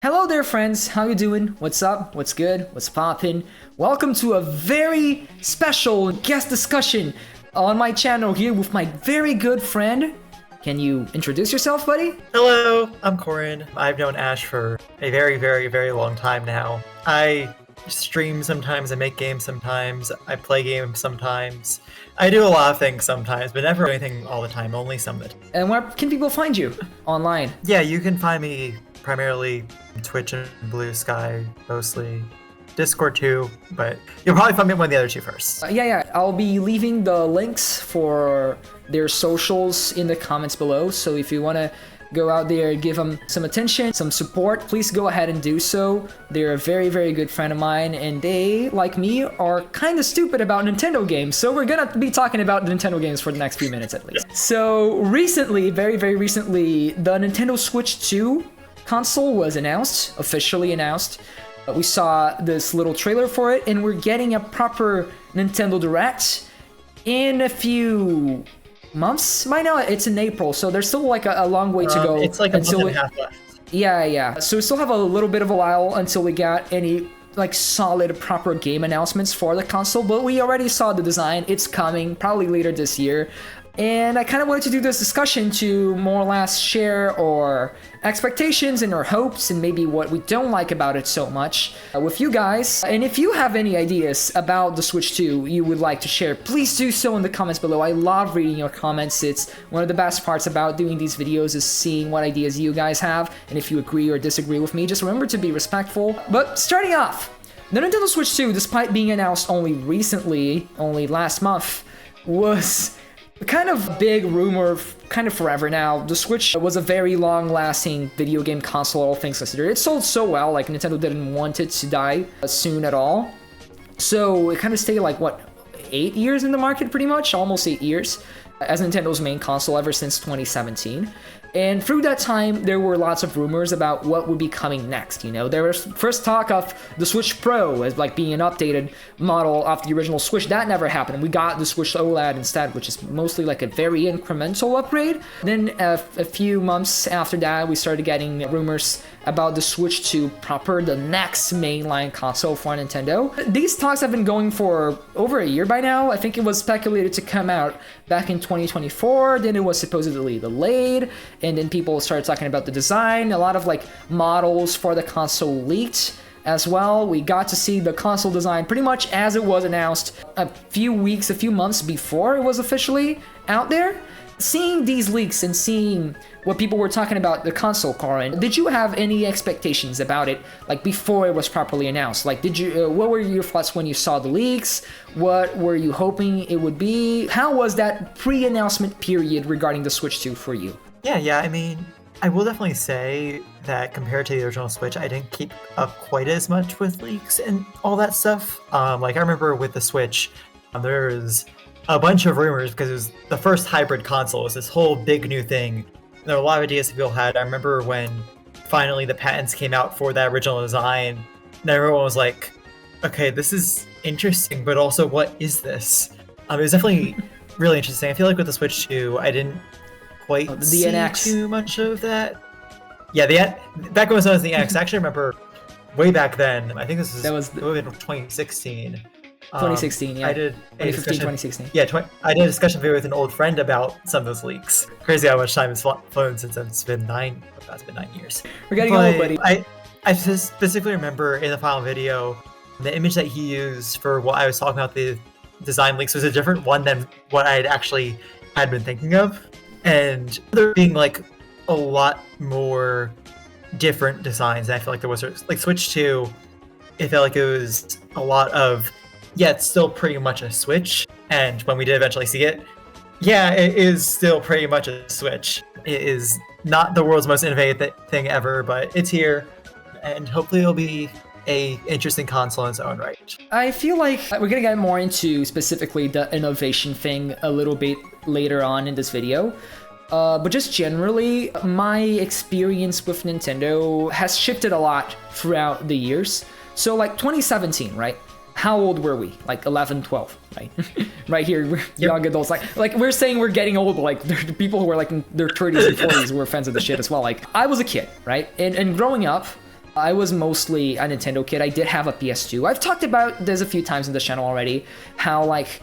Hello there, friends. How you doing? What's up? What's good? What's poppin'? Welcome to a very special guest discussion on my channel here with my very good friend. Can you introduce yourself, buddy? Hello, I'm Corin. I've known Ash for a very long time now. I stream sometimes, I make games sometimes, I play games sometimes. I do a lot of things sometimes, but never anything all the time, only some of it. And where can people find you online? Yeah, you can find me primarily on Twitch and Blue Sky, mostly. Discord too, but you'll probably find me on one of the other two first. Yeah. I'll be leaving the links for their socials in the comments below. So if you want to go out there, give them some attention, some support, please go ahead and do so. They're a very good friend of mine, and they, like me, are kind of stupid about Nintendo games. So we're gonna be talking about Nintendo games for the next few minutes at least. So recently, very recently, the Nintendo Switch 2 console was announced, officially announced. We saw this little trailer for it, and we're getting a proper Nintendo Direct in a few months. By now, it's in April, so there's still like a long way to go. It's like a month and a half left. Yeah. So we still have a little bit of a while until we got any like solid, proper game announcements for the console, but we already saw the design. It's coming probably later this year. And I kind of wanted to do this discussion to more or less share our expectations and our hopes and maybe what we don't like about it so much with you guys. And if you have any ideas about the Switch 2 you would like to share, please do so in the comments below. I love reading your comments. It's one of the best parts about doing these videos is seeing what ideas you guys have. And if you agree or disagree with me, just remember to be respectful. But starting off, the Nintendo Switch 2, despite being announced only recently, only last month, was kind of big rumor kind of forever now. The Switch was a very long-lasting video game console, all things considered. It sold so well, like Nintendo didn't want it to die soon at all. So it kind of stayed like, what, 8 years in the market pretty much? Almost 8 years as Nintendo's main console ever since 2017. And through that time, there were lots of rumors about what would be coming next. You know, there was first talk of the Switch Pro as like being an updated model of the original Switch. That never happened. We got the Switch OLED instead, which is mostly like a very incremental upgrade. Then a few months after that, we started getting rumors about the Switch 2 proper, the next mainline console for Nintendo. These talks have been going for over a year by now. I think it was speculated to come out back in 2024, then it was supposedly delayed, and then people started talking about the design. A lot of like models for the console leaked as well. We got to see the console design pretty much as it was announced a few months before it was officially out there. Seeing these leaks and seeing what people were talking about the console, Corin, did you have any expectations about it, like before it was properly announced? Like, did you? What were your thoughts when you saw the leaks? What were you hoping it would be? How was that pre-announcement period regarding the Switch 2 for you? Yeah. I mean, I will definitely say that compared to the original Switch, I didn't keep up quite as much with leaks and all that stuff. Like I remember with the Switch, there's a bunch of rumors because it was the first hybrid console. It was this whole big new thing. There were a lot of ideas that people had. I remember when finally the patents came out for that original design, and everyone was like, okay, this is interesting, but also what is this? It was definitely really interesting. I feel like with the Switch 2, I didn't quite see NX. too much of that. Yeah, back when it was known as the NX, I actually remember way back then, I think it would have been 2016. 2016, yeah. I did 2016. Yeah, I did a discussion video with an old friend about some of those leaks. Crazy how much time has flown since it's been 9 years. We're getting old, buddy. I specifically remember in the final video, the image that he used for what I was talking about, the design leaks, was a different one than what I had been thinking of. And there being like a lot more different designs than I feel like there was. Like Switch 2, it felt like it was a lot of, yeah, it's still pretty much a Switch. And when we did eventually see it, yeah, it is still pretty much a Switch. It is not the world's most innovative thing ever, but it's here. And hopefully it'll be a interesting console in its own right. I feel like we're gonna get more into specifically the innovation thing a little bit later on in this video. But just generally, my experience with Nintendo has shifted a lot throughout the years. So like 2017, right? How old were we? Like 11, 12, right? Right here, we're young adults. Like we're saying we're getting old, but like there are people who are like in their 30s and 40s who are fans of the shit as well. Like I was a kid, right? And growing up, I was mostly a Nintendo kid. I did have a PS2. I've talked about this a few times in the channel already, how like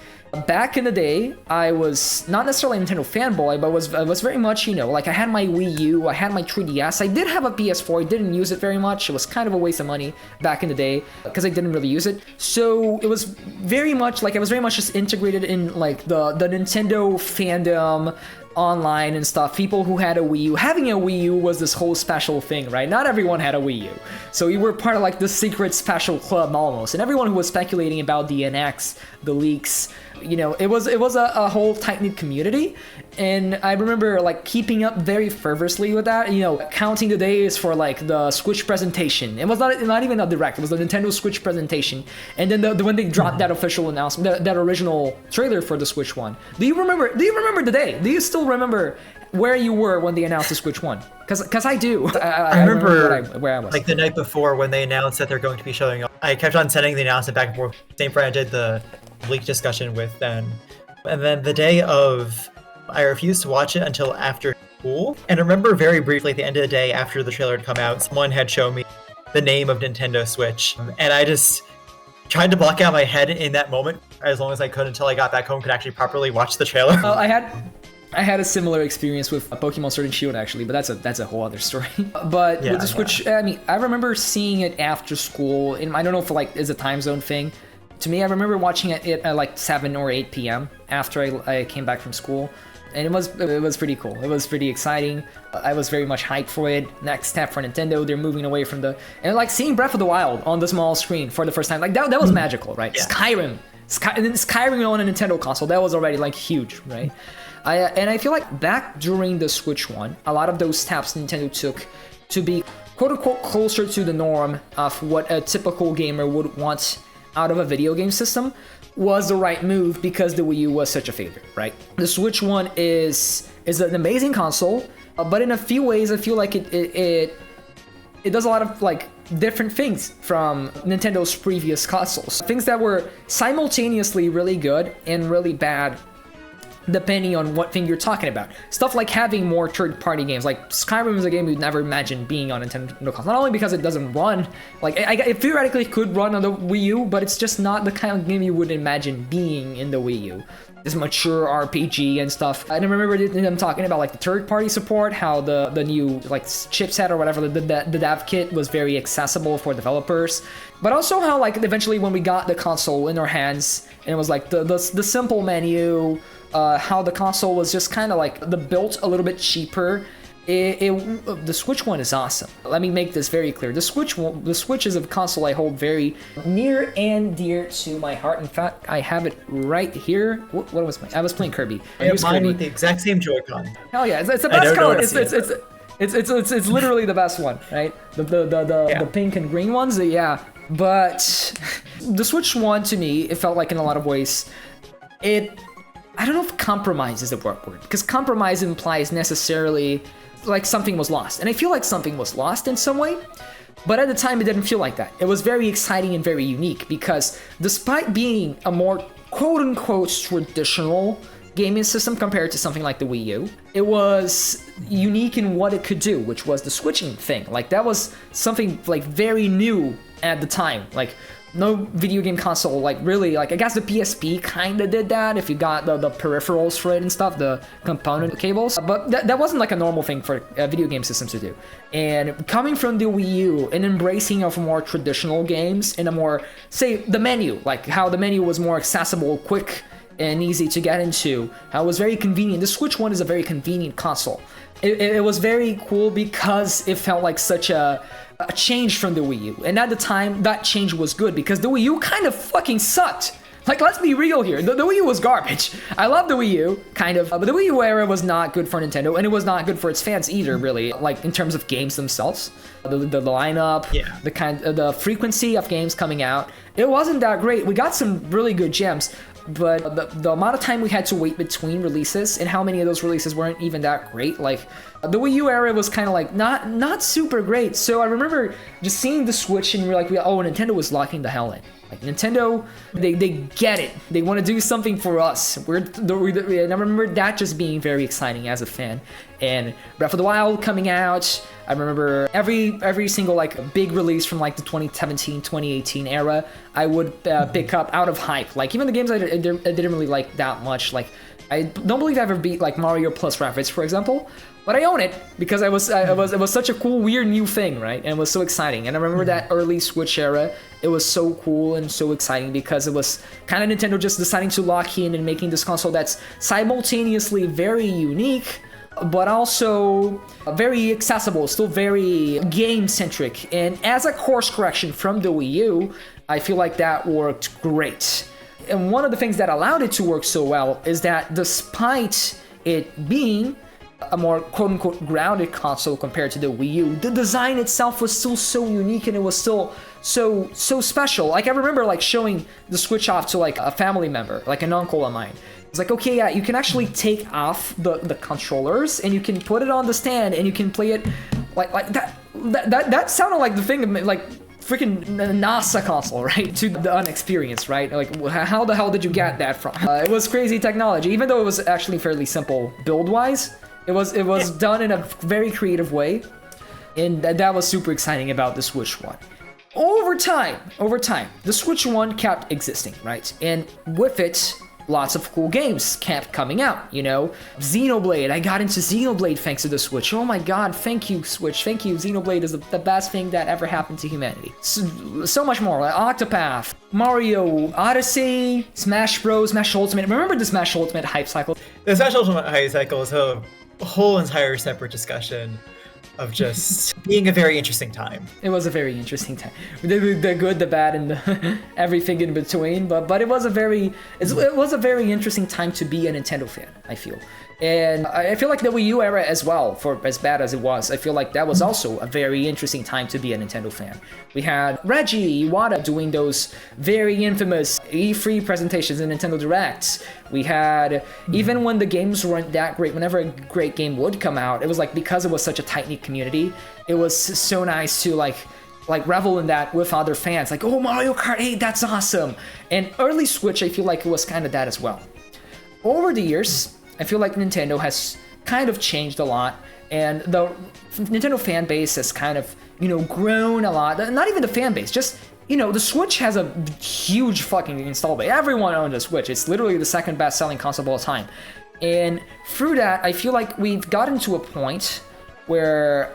back in the day, I was not necessarily a Nintendo fanboy, but I was very much, you know, like I had my Wii U, I had my 3DS, I did have a PS4, I didn't use it very much, it was kind of a waste of money back in the day, because I didn't really use it, so it was very much, like I was very much just integrated in like the Nintendo fandom, online and stuff. People who had a Wii U, having a Wii U was this whole special thing, right? Not everyone had a Wii U, so you were part of like the secret special club almost, and everyone who was speculating about the NX, the leaks, you know, it was a whole tight-knit community, and I remember like keeping up very fervorously with that, you know, counting the days for like the Switch presentation. It was not even a direct, it was the Nintendo Switch presentation, and then when they dropped that official announcement, that original trailer for the Switch one. Do you remember the day? Do you still remember where you were when they announced the Switch one? Because I do. I remember where I was. Like the night before when they announced that they're going to be showing up. I kept on sending the announcement back and forth. Same friend I did the leak discussion with then. And then the day of, I refused to watch it until after school. And I remember very briefly at the end of the day after the trailer had come out, someone had shown me the name of Nintendo Switch. And I just tried to block out my head in that moment as long as I could until I got back home, could actually properly watch the trailer. I had a similar experience with Pokemon Sword and Shield actually, but that's a whole other story. But with the Switch, I mean, I remember seeing it after school, and I don't know if like is a time zone thing. To me, I remember watching it at like 7 or 8 p.m. after I came back from school, and it was pretty cool. It was pretty exciting. I was very much hyped for it. Next step for Nintendo, they're moving away from and like seeing Breath of the Wild on the small screen for the first time, like that was magical, right? Yeah. Skyrim on a Nintendo console, that was already like huge, right? I feel like back during the Switch one, a lot of those steps Nintendo took to be quote-unquote closer to the norm of what a typical gamer would want out of a video game system was the right move, because the Wii U was such a favorite, right? The Switch one is an amazing console, but in a few ways I feel like it does a lot of like different things from Nintendo's previous consoles. Things that were simultaneously really good and really bad, depending on what thing you're talking about. Stuff like having more third-party games. Like Skyrim is a game you'd never imagine being on Nintendo console. Not only because it doesn't run, like it theoretically could run on the Wii U, but it's just not the kind of game you would imagine being in the Wii U. This mature RPG and stuff. I remember them talking about like the third-party support, how the new like chipset or whatever, the dev kit was very accessible for developers. But also how like eventually when we got the console in our hands, and it was like the simple menu, how the console was just kind of like built a little bit cheaper. The Switch one is awesome. Let me make this very clear. The Switch is a console I hold very near and dear to my heart. In fact, I have it right here. What was I was playing Kirby. I have mine with the exact same Joy-Con. Hell yeah, it's the best color. It's literally the best one, right? The pink and green ones. Yeah, but the Switch one to me, it felt like in a lot of ways, I don't know if compromise is the right word, because compromise implies necessarily like something was lost. And I feel like something was lost in some way, but at the time it didn't feel like that. It was very exciting and very unique, because despite being a more quote-unquote traditional gaming system compared to something like the Wii U, it was unique in what it could do, which was the switching thing. Like that was something like very new at the time. Like no video game console, like really, like I guess the PSP kind of did that if you got the peripherals for it and stuff, the component cables, but that wasn't like a normal thing for video game systems to do. And coming from the Wii U and embracing of more traditional games in a more, say, the menu, like how the menu was more accessible, quick, and easy to get into, how it was very convenient. The Switch one is a very convenient console. It was very cool because it felt like such a change from the Wii U, and at the time that change was good, because the Wii U kind of fucking sucked. Like, let's be real here, the Wii U was garbage. I love the Wii U, kind of, but the Wii U era was not good for Nintendo, and it was not good for its fans either, really, like in terms of games themselves. The lineup, yeah, the frequency of games coming out, it wasn't that great. We got some really good gems, but the amount of time we had to wait between releases, and how many of those releases weren't even that great. Like the Wii U era was kind of like not super great. So I remember just seeing the Switch, and we're like, oh, Nintendo was locking the hell in. Like Nintendo, they get it. They want to do something for us. And I remember that just being very exciting as a fan. And Breath of the Wild coming out. I remember every single like big release from like the 2017, 2018 era, I would pick up out of hype. Like even the games I didn't really like that much. Like I don't believe I ever beat like Mario plus Rabbids, for example, but I own it because it was such a cool, weird new thing, right? And it was so exciting. And I remember that early Switch era, it was so cool and so exciting because it was kind of Nintendo just deciding to lock in and making this console that's simultaneously very unique, but also very accessible, still very game-centric. And as a course correction from the Wii U, I feel like that worked great. And one of the things that allowed it to work so well is that despite it being a more quote-unquote grounded console compared to the Wii U, the design itself was still so unique and it was still so special. Like I remember like showing the Switch off to like a family member, like an uncle of mine. It's like, okay, yeah, you can actually take off the controllers and you can put it on the stand and you can play it like that. That sounded like the thing like freaking NASA console, right? To the unexperienced, right? Like, how the hell did you get that from? It was crazy technology, even though it was actually fairly simple build-wise. It was done in a very creative way, and that was super exciting about the Switch One. Over time, the Switch One kept existing, right? And with it, lots of cool games kept coming out, you know? Xenoblade, I got into Xenoblade thanks to the Switch. Oh my god, thank you, Switch, thank you. Xenoblade is the best thing that ever happened to humanity. So much more, like Octopath, Mario, Odyssey, Smash Bros, Smash Ultimate. Remember the Smash Ultimate hype cycle? The Smash Ultimate hype cycle is a whole entire separate discussion of just being a very interesting time. It was a very interesting time. The good, the bad, and the everything in between. But it was a very interesting time to be a Nintendo fan, I feel. And I feel like the Wii U era as well, for as bad as it was, I feel like that was also a very interesting time to be a Nintendo fan. We had Reggie Iwata doing those very infamous E3 presentations in Nintendo Directs. We had, even when the games weren't that great, whenever a great game would come out, it was like, because it was such a tight-knit community, it was so nice to like revel in that with other fans. Like, oh, Mario Kart 8, that's awesome. And early Switch, I feel like it was kind of that as well. Over the years, I feel like Nintendo has kind of changed a lot, and the Nintendo fan base has kind of, you know, grown a lot. Not even the fan base, just, you know, the Switch has a huge fucking install base. Everyone owns a Switch. It's literally the second best selling console of all time. And through that, I feel like we've gotten to a point where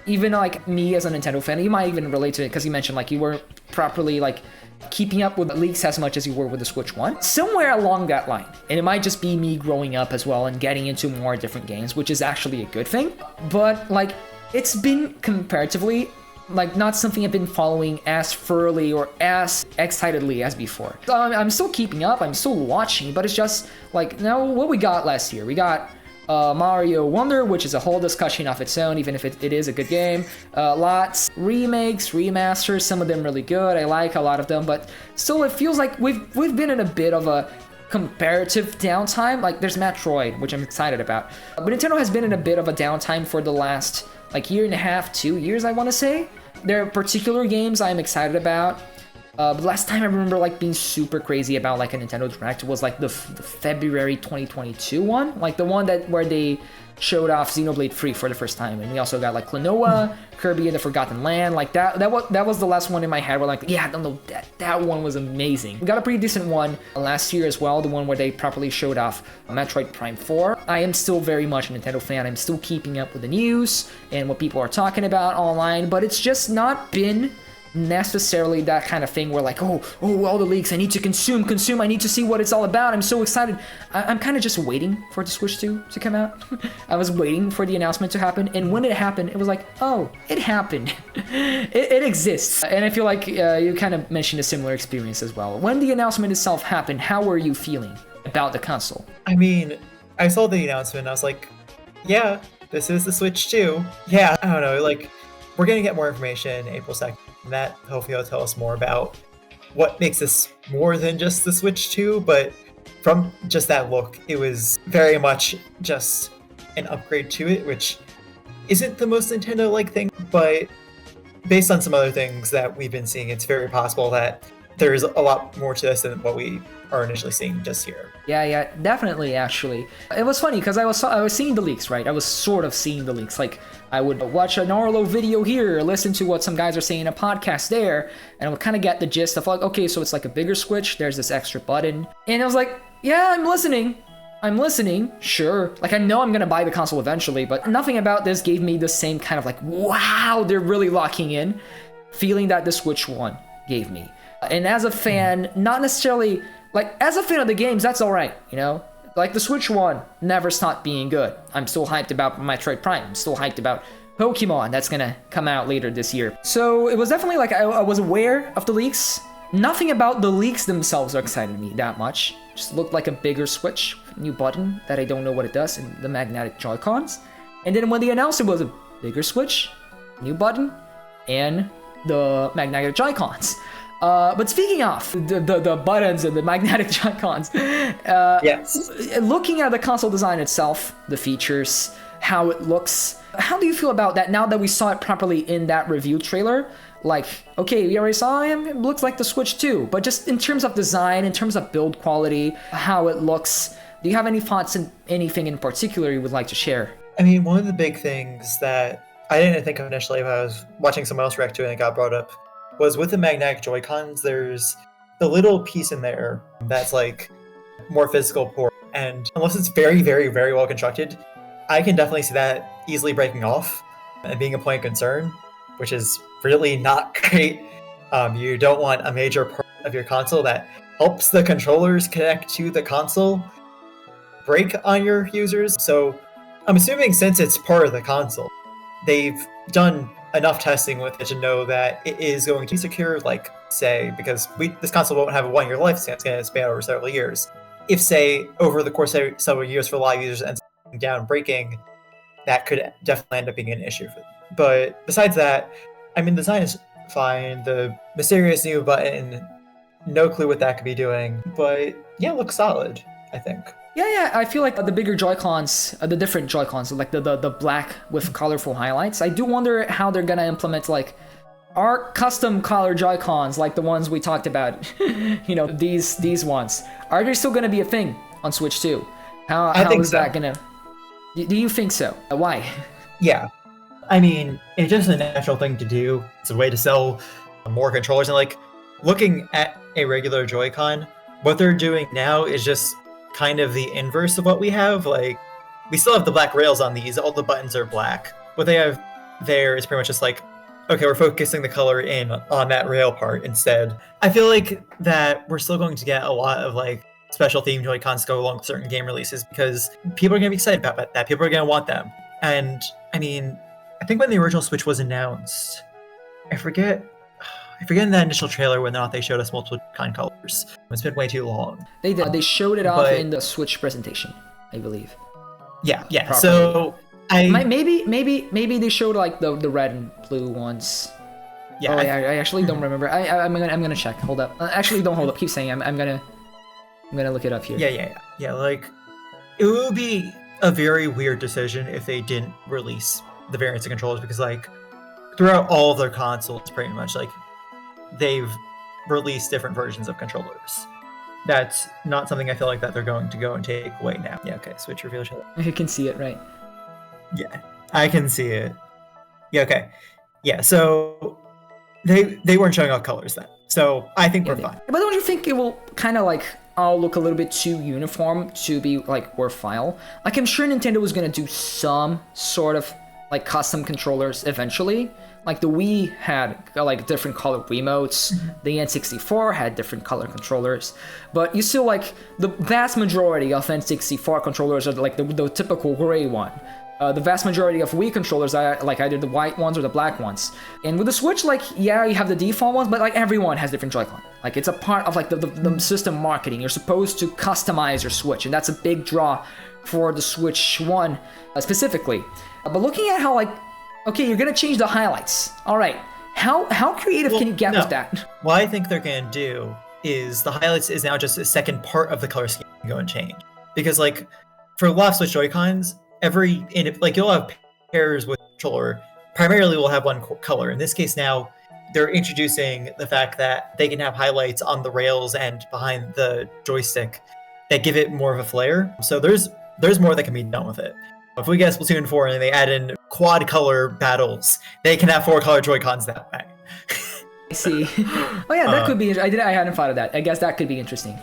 even like me as a Nintendo fan, you might even relate to it because you mentioned like you weren't properly like keeping up with leaks as much as you were with the Switch One. Somewhere along that line, and it might just be me growing up as well and getting into more different games, which is actually a good thing, but like it's been comparatively like not something I've been following as thoroughly or as excitedly as before. So I'm still keeping up, I'm still watching, but it's just like, now what we got last year, we got Mario Wonder, which is a whole discussion of its own, even if it is a good game. Lots remakes, remasters, some of them really good. I like a lot of them, but still it feels like we've been in a bit of a comparative downtime. Like there's Metroid, which I'm excited about, but Nintendo has been in a bit of a downtime for the last like year and a half, 2 years, I want to say. There are particular games I'm excited about. But last time I remember like being super crazy about like a Nintendo Direct was like the February 2022 one, like the one where they showed off Xenoblade 3 for the first time, and we also got like Klonoa, Kirby and the Forgotten Land. Like that was the last one in my head where like, yeah, I don't know, that one was amazing. We got a pretty decent one last year as well, the one where they properly showed off Metroid Prime 4. I am still very much a Nintendo fan. I'm still keeping up with the news and what people are talking about online, but it's just not been necessarily that kind of thing where like, oh, all the leaks, I need to consume, I need to see what it's all about, I'm so excited. I'm kind of just waiting for the Switch 2 to come out. I was waiting for the announcement to happen, and when it happened, it was like, oh, it happened. it exists. And I feel like you kind of mentioned a similar experience as well. When the announcement itself happened, how were you feeling about the console? I mean, I saw the announcement and I was like, yeah, this is the Switch 2. Yeah, I don't know, like, we're gonna get more information April 2nd. And that hopefully will tell us more about what makes this more than just the Switch 2, but from just that look, it was very much just an upgrade to it, which isn't the most Nintendo-like thing, but based on some other things that we've been seeing, it's very possible that there's a lot more to this than what we are initially seeing just here. Yeah, definitely. Actually, it was funny because I was seeing the leaks, right? I was sort of seeing the leaks. Like I would watch an Arlo video here, listen to what some guys are saying in a podcast there, and I would kind of get the gist of like, okay, so it's like a bigger Switch. There's this extra button, and I was like, yeah, I'm listening. Sure. Like I know I'm gonna buy the console eventually, but nothing about this gave me the same kind of like, wow, they're really locking in feeling that the Switch 1 gave me. And as a fan, not necessarily like as a fan of the games, that's all right, you know. Like the Switch 1 never stopped being good. I'm still hyped about Metroid Prime. I'm still hyped about Pokemon that's gonna come out later this year. So it was definitely like I was aware of the leaks. Nothing about the leaks themselves excited me that much. Just looked like a bigger Switch, new button that I don't know what it does, and the magnetic Joy-Cons. And then when they announced it was a bigger Switch, new button, and the magnetic Joy-Cons. But speaking of the buttons and the magnetic Joy-Cons, Yes. looking at the console design itself, the features, how it looks, how do you feel about that now that we saw it properly in that review trailer? Like, okay, we already saw him, it looks like the Switch 2, but just in terms of design, in terms of build quality, how it looks, do you have any thoughts and anything in particular you would like to share? I mean, one of the big things that I didn't think of initially if I was watching someone else react to it and it got brought up was with the magnetic Joy-Cons, there's the little piece in there that's like more physical port. And unless it's very, very, very well constructed, I can definitely see that easily breaking off and being a point of concern, which is really not great. You don't want a major part of your console that helps the controllers connect to the console break on your users. So I'm assuming since it's part of the console, they've done enough testing with it to know that it is going to be secure, like, say, because this console won't have a 1-year lifespan, it's going to span over several years. If, say, over the course of several years for a lot of users ends up down breaking, that could definitely end up being an issue for them. But besides that, I mean, the design is fine. The mysterious new button, no clue what that could be doing. But yeah, it looks solid, I think. Yeah, I feel like the bigger Joy-Cons, the different Joy-Cons, like the black with colorful highlights, I do wonder how they're gonna implement like our custom color Joy-Cons, like the ones we talked about. You know, these ones. Are they still gonna be a thing on Switch 2? How is that gonna... Do you think so? Why? Yeah. I mean, it's just a natural thing to do. It's a way to sell more controllers. And like, looking at a regular Joy-Con, what they're doing now is just kind of the inverse of what we have. Like, we still have the black rails on these. All the buttons are black. What they have there is pretty much just like, okay, we're focusing the color in on that rail part instead. I feel like that we're still going to get a lot of like special themed Joy-Cons go along with certain game releases because people are going to be excited about that. People are going to want them. And I mean, I think when the original Switch was announced, I forget in that initial trailer whether or not they showed us multiple kind colors. It's been way too long. They did. They showed it off in the Switch presentation, I believe. Yeah. Properly. So maybe they showed like the red and blue ones. Yeah. I actually don't remember. I'm gonna check. Hold up. Actually, don't hold up. Keep saying. I'm gonna look it up here. Yeah. Like, it would be a very weird decision if they didn't release the variants of controllers because like throughout all of their consoles, pretty much like they've released different versions of controllers. That's not something I feel like that they're going to go and take away now. Yeah. Okay. Switch reveal trailer. You can see it, right? Yeah, I can see it. Yeah, okay. Yeah, so they weren't showing off colors then. So I think we're fine. But don't you think it will kind of like all look a little bit too uniform to be like worthwhile? Like I'm sure Nintendo was gonna do some sort of like custom controllers eventually. Like the Wii had like different color Wiimotes, the N64 had different color controllers, but you still like the vast majority of N64 controllers are like the typical gray one. The vast majority of Wii controllers are like either the white ones or the black ones. And with the Switch, like, yeah, you have the default ones, but like everyone has different Joy-Con. Like it's a part of like the system marketing. You're supposed to customize your Switch, and that's a big draw for the Switch 1 specifically. But looking at how like, okay, you're gonna change the highlights. All right, how creative can you get with that? What I think they're gonna do is the highlights is now just a second part of the color scheme you can go and change. Because like for a lot of Switch Joy-Cons, you'll have pairs with controller. Primarily, we'll have one color. In this case, now they're introducing the fact that they can have highlights on the rails and behind the joystick that give it more of a flair. So there's more that can be done with it. If we get Splatoon 4 and they add in quad color battles, they can have 4 color Joy-Cons that way. I see. Oh yeah, that could be. I hadn't thought of that. I guess that could be interesting.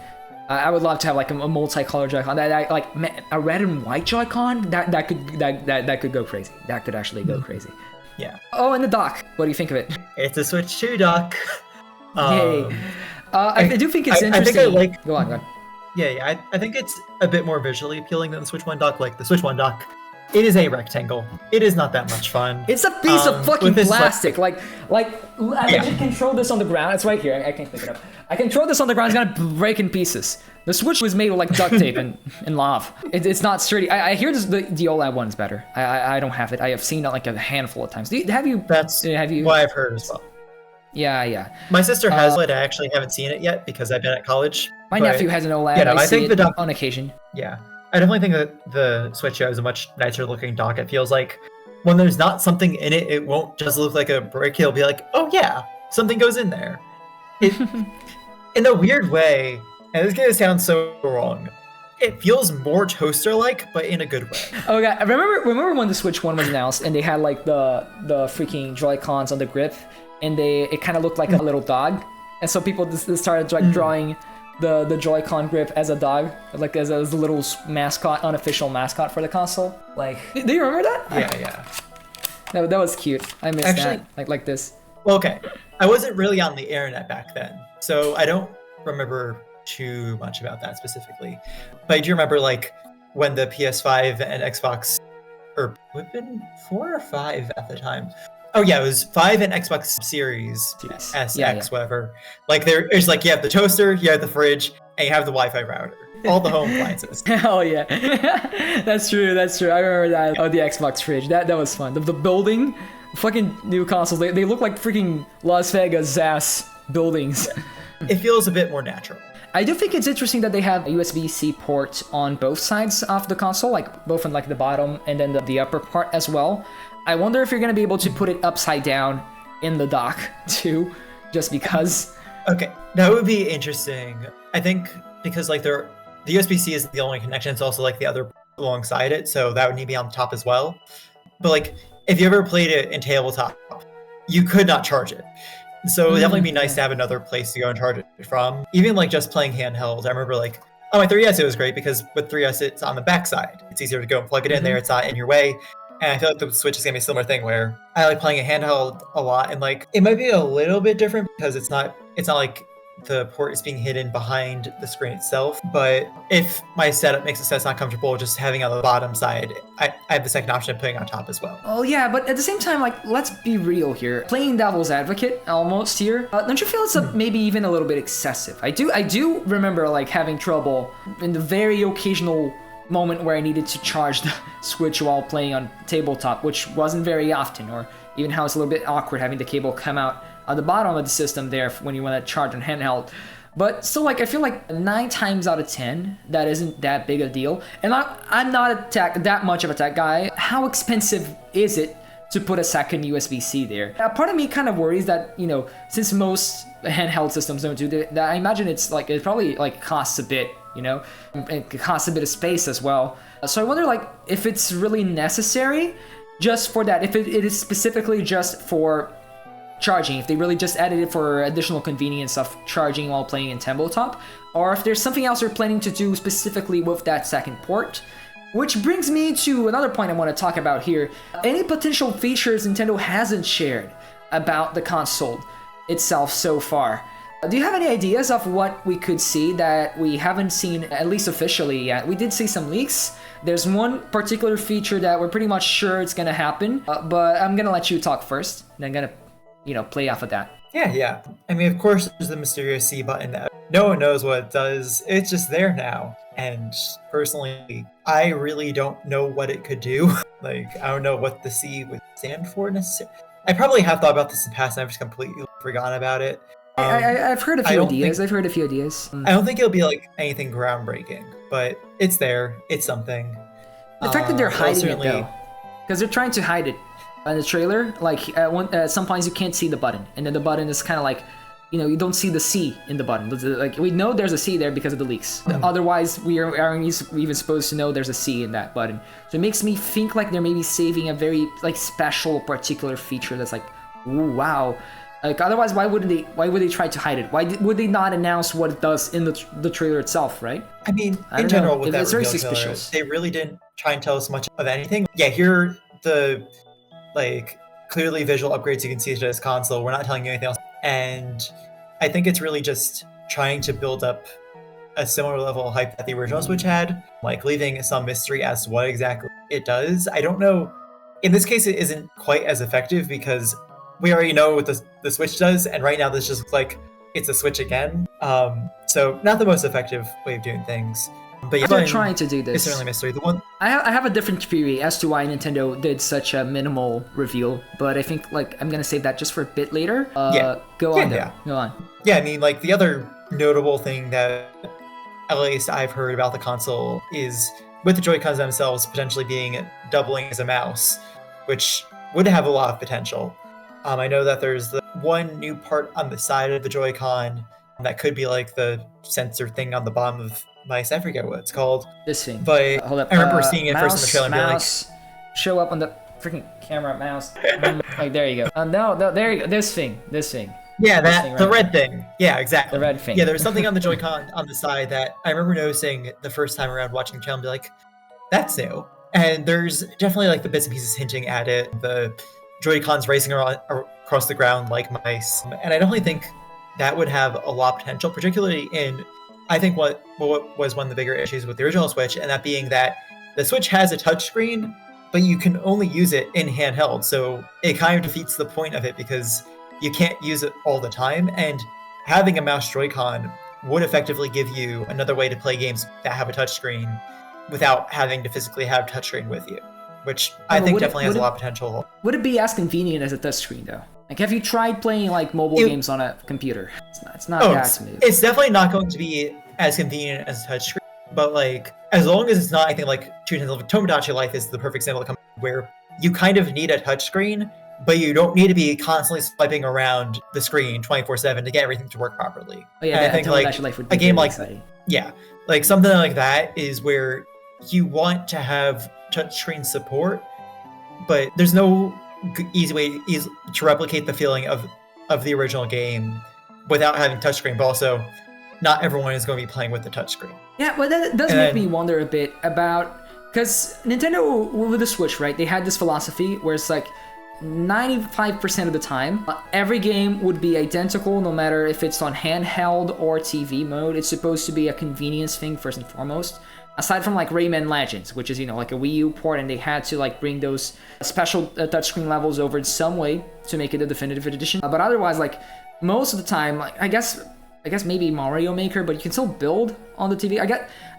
I would love to have like a multicolor Joy-Con. Like a red and white Joy-Con. That could go crazy. That could actually go crazy. Yeah. Oh, and the dock. What do you think of it? It's a Switch 2 dock. Yay. I do think it's interesting. I think I like. Go on. Yeah. I think it's a bit more visually appealing than the Switch 1 dock. Like the Switch 1 dock, it is a rectangle. It is not that much fun. It's a piece of fucking plastic. I Yeah. can control this on the ground. It's right here. I can't pick it up. I can throw this on the ground. It's gonna break in pieces. The Switch was made with like duct tape and lava. It's not sturdy. I hear the OLED one's better. I don't have it. I have seen it like a handful of times. Have you? That's what I've heard as well. Yeah. My sister has it. I actually haven't seen it yet because I've been at college. My nephew has an OLED. Yeah, no, I see think the it dock, on occasion. Yeah, I definitely think that the Switch has a much nicer looking dock. It feels like when there's not something in it, it won't just look like a brick. It'll be like, oh yeah, something goes in there. It, in a weird way, and this is gonna sound so wrong, it feels more toaster-like, but in a good way. Oh yeah, I remember when the Switch 1 was announced and they had like the freaking Joy-Cons on the grip, and it kind of looked like a little dog, and so people just started like drawing the Joy-Con grip as a dog, like as a little mascot, unofficial mascot for the console. Like, do you remember that? Yeah. That was cute. I missed that. Like this. Well, okay. I wasn't really on the internet back then, so I don't remember too much about that specifically. But I do remember like when the PS5 and Xbox, or would have been 4 or 5 at the time. Oh yeah, it was 5 and Xbox Series S, Yeah. X, whatever. Like there's like you have the toaster, you have the fridge, and you have the Wi-Fi router. All the home appliances. Hell yeah. That's true. I remember that. Oh, the Xbox fridge. That was fun. The building, fucking new consoles, they look like freaking Las Vegas ass buildings. It feels a bit more natural. I do think it's interesting that they have a USB-C port on both sides of the console, like both in like the bottom and then the upper part as well. I wonder if you're going to be able to put it upside down in the dock too, just because. Okay, that would be interesting. I think because like the USB-C isn't the only connection, it's also like the other alongside it, so that would need to be on the top as well. But like if you ever played it in tabletop, you could not charge it. So it would definitely be nice to have another place to go and charge it from. Even like just playing handheld, I remember like on my 3DS it was great because with 3DS it's on the back side. It's easier to go and plug it in there. It's not in your way. And I feel like the Switch is gonna be a similar thing where I like playing a handheld a lot, and like it might be a little bit different because it's not like the port is being hidden behind the screen itself. But if my setup makes it so it's not comfortable, just having on the bottom side, I have the second option of putting on top as well. Oh yeah, but at the same time, like, let's be real here. Playing devil's advocate almost here. Don't you feel it's maybe even a little bit excessive? I do remember like having trouble in the very occasional moment where I needed to charge the Switch while playing on tabletop, which wasn't very often, or even how it's a little bit awkward having the cable come out at the bottom of the system there when you want to charge on handheld. But still, like, I feel like 9 times out of 10, that isn't that big a deal. And I'm not that much of a tech guy. How expensive is it to put a second USB-C there? Part of me kind of worries that, you know, since most handheld systems don't do that, I imagine it probably like costs a bit, you know? It costs a bit of space as well. So I wonder, like, if it's really necessary just for that, if it is specifically just for charging, if they really just added it for additional convenience of charging while playing in tabletop, or if there's something else they're planning to do specifically with that second port. Which brings me to another point I want to talk about here. Any potential features Nintendo hasn't shared about the console itself so far. Do you have any ideas of what we could see that we haven't seen, at least officially yet? We did see some leaks. There's one particular feature that we're pretty much sure it's gonna happen, but I'm gonna let you talk first, and I'm gonna play off of that. Yeah. I mean, of course, there's the mysterious C button that no one knows what it does. It's just there now. And personally, I really don't know what it could do. Like, I don't know what the C would stand for necessarily. I probably have thought about this in the past, and I've just completely forgotten about it. I've heard a few ideas. I don't think it'll be like anything groundbreaking, but it's there. It's something. The fact that they're hiding it, though. Because they're trying to hide it. in the trailer. Like sometimes you can't see the button, and then the button is kind of like, you don't see the C in the button. Like we know there's a C there because of the leaks. Otherwise, we aren't even supposed to know there's a C in that button. So it makes me think like they're maybe saving a very like special particular feature that's like, ooh, wow. Like otherwise, why would they try to hide it? Why would they not announce what it does in the trailer itself, right? I mean, in general, with that it's very reveal suspicious. Trailer, they really didn't try and tell us much of anything. Yeah, here are the like clearly visual upgrades you can see to this console. We're not telling you anything else, and I think it's really just trying to build up a similar level of hype that the original Switch had, like leaving some mystery as to what exactly it does. I don't know. In this case, it isn't quite as effective because we already know what the Switch does, and right now this just looks like it's a Switch again. So not the most effective way of doing things. But yeah, they're trying to do this. It's certainly a mystery. The one I have a different theory as to why Nintendo did such a minimal reveal, but I think like I'm gonna save that just for a bit later. Go on. Yeah, I mean, like the other notable thing that at least I've heard about the console is with the Joy-Cons themselves potentially being doubling as a mouse, which would have a lot of potential. I know that there's the one new part on the side of the Joy-Con that could be like the sensor thing on the bottom of mice. I forget what it's called. This thing. But hold up. I remember seeing it mouse, first in the trailer and being like, mouse, show up on the freaking camera, mouse. Like there you go. No, there you go. This thing. Yeah, this that thing the right red thing. Yeah, exactly. The red thing. Yeah, there's something on the Joy-Con on the side that I remember noticing the first time around watching the channel and be like, that's new. And there's definitely like the bits and pieces hinting at it. The Joy-Cons racing around across the ground like mice. And I definitely think that would have a lot of potential, particularly in, I think what was one of the bigger issues with the original Switch, and that being that the Switch has a touchscreen, but you can only use it in handheld. So it kind of defeats the point of it because you can't use it all the time. And having a mouse Joy-Con would effectively give you another way to play games that have a touchscreen without having to physically have a touchscreen with you, which I think definitely has a lot of potential. Would it be as convenient as a touchscreen though? Like, have you tried playing like mobile games on a computer? It's not that smooth. It's definitely not going to be as convenient as a touchscreen, but like as long as it's not, I think like Tomodachi Life is the perfect example of where you kind of need a touchscreen, but you don't need to be constantly swiping around the screen 24/7 to get everything to work properly. Oh yeah, and I think like Life would be a game like exciting. Yeah, like something like that is where you want to have touchscreen support, but there's no easy way to replicate the feeling of the original game without having touchscreen, but also not everyone is going to be playing with the touchscreen. Yeah, but that does make me wonder a bit about, because Nintendo with the Switch, right, they had this philosophy where it's like 95% of the time, every game would be identical no matter if it's on handheld or TV mode. It's supposed to be a convenience thing first and foremost. Aside from like Rayman Legends, which is, like a Wii U port, and they had to like bring those special touchscreen levels over in some way to make it a definitive edition. But otherwise, like most of the time, like I guess maybe Mario Maker, but you can still build on the TV.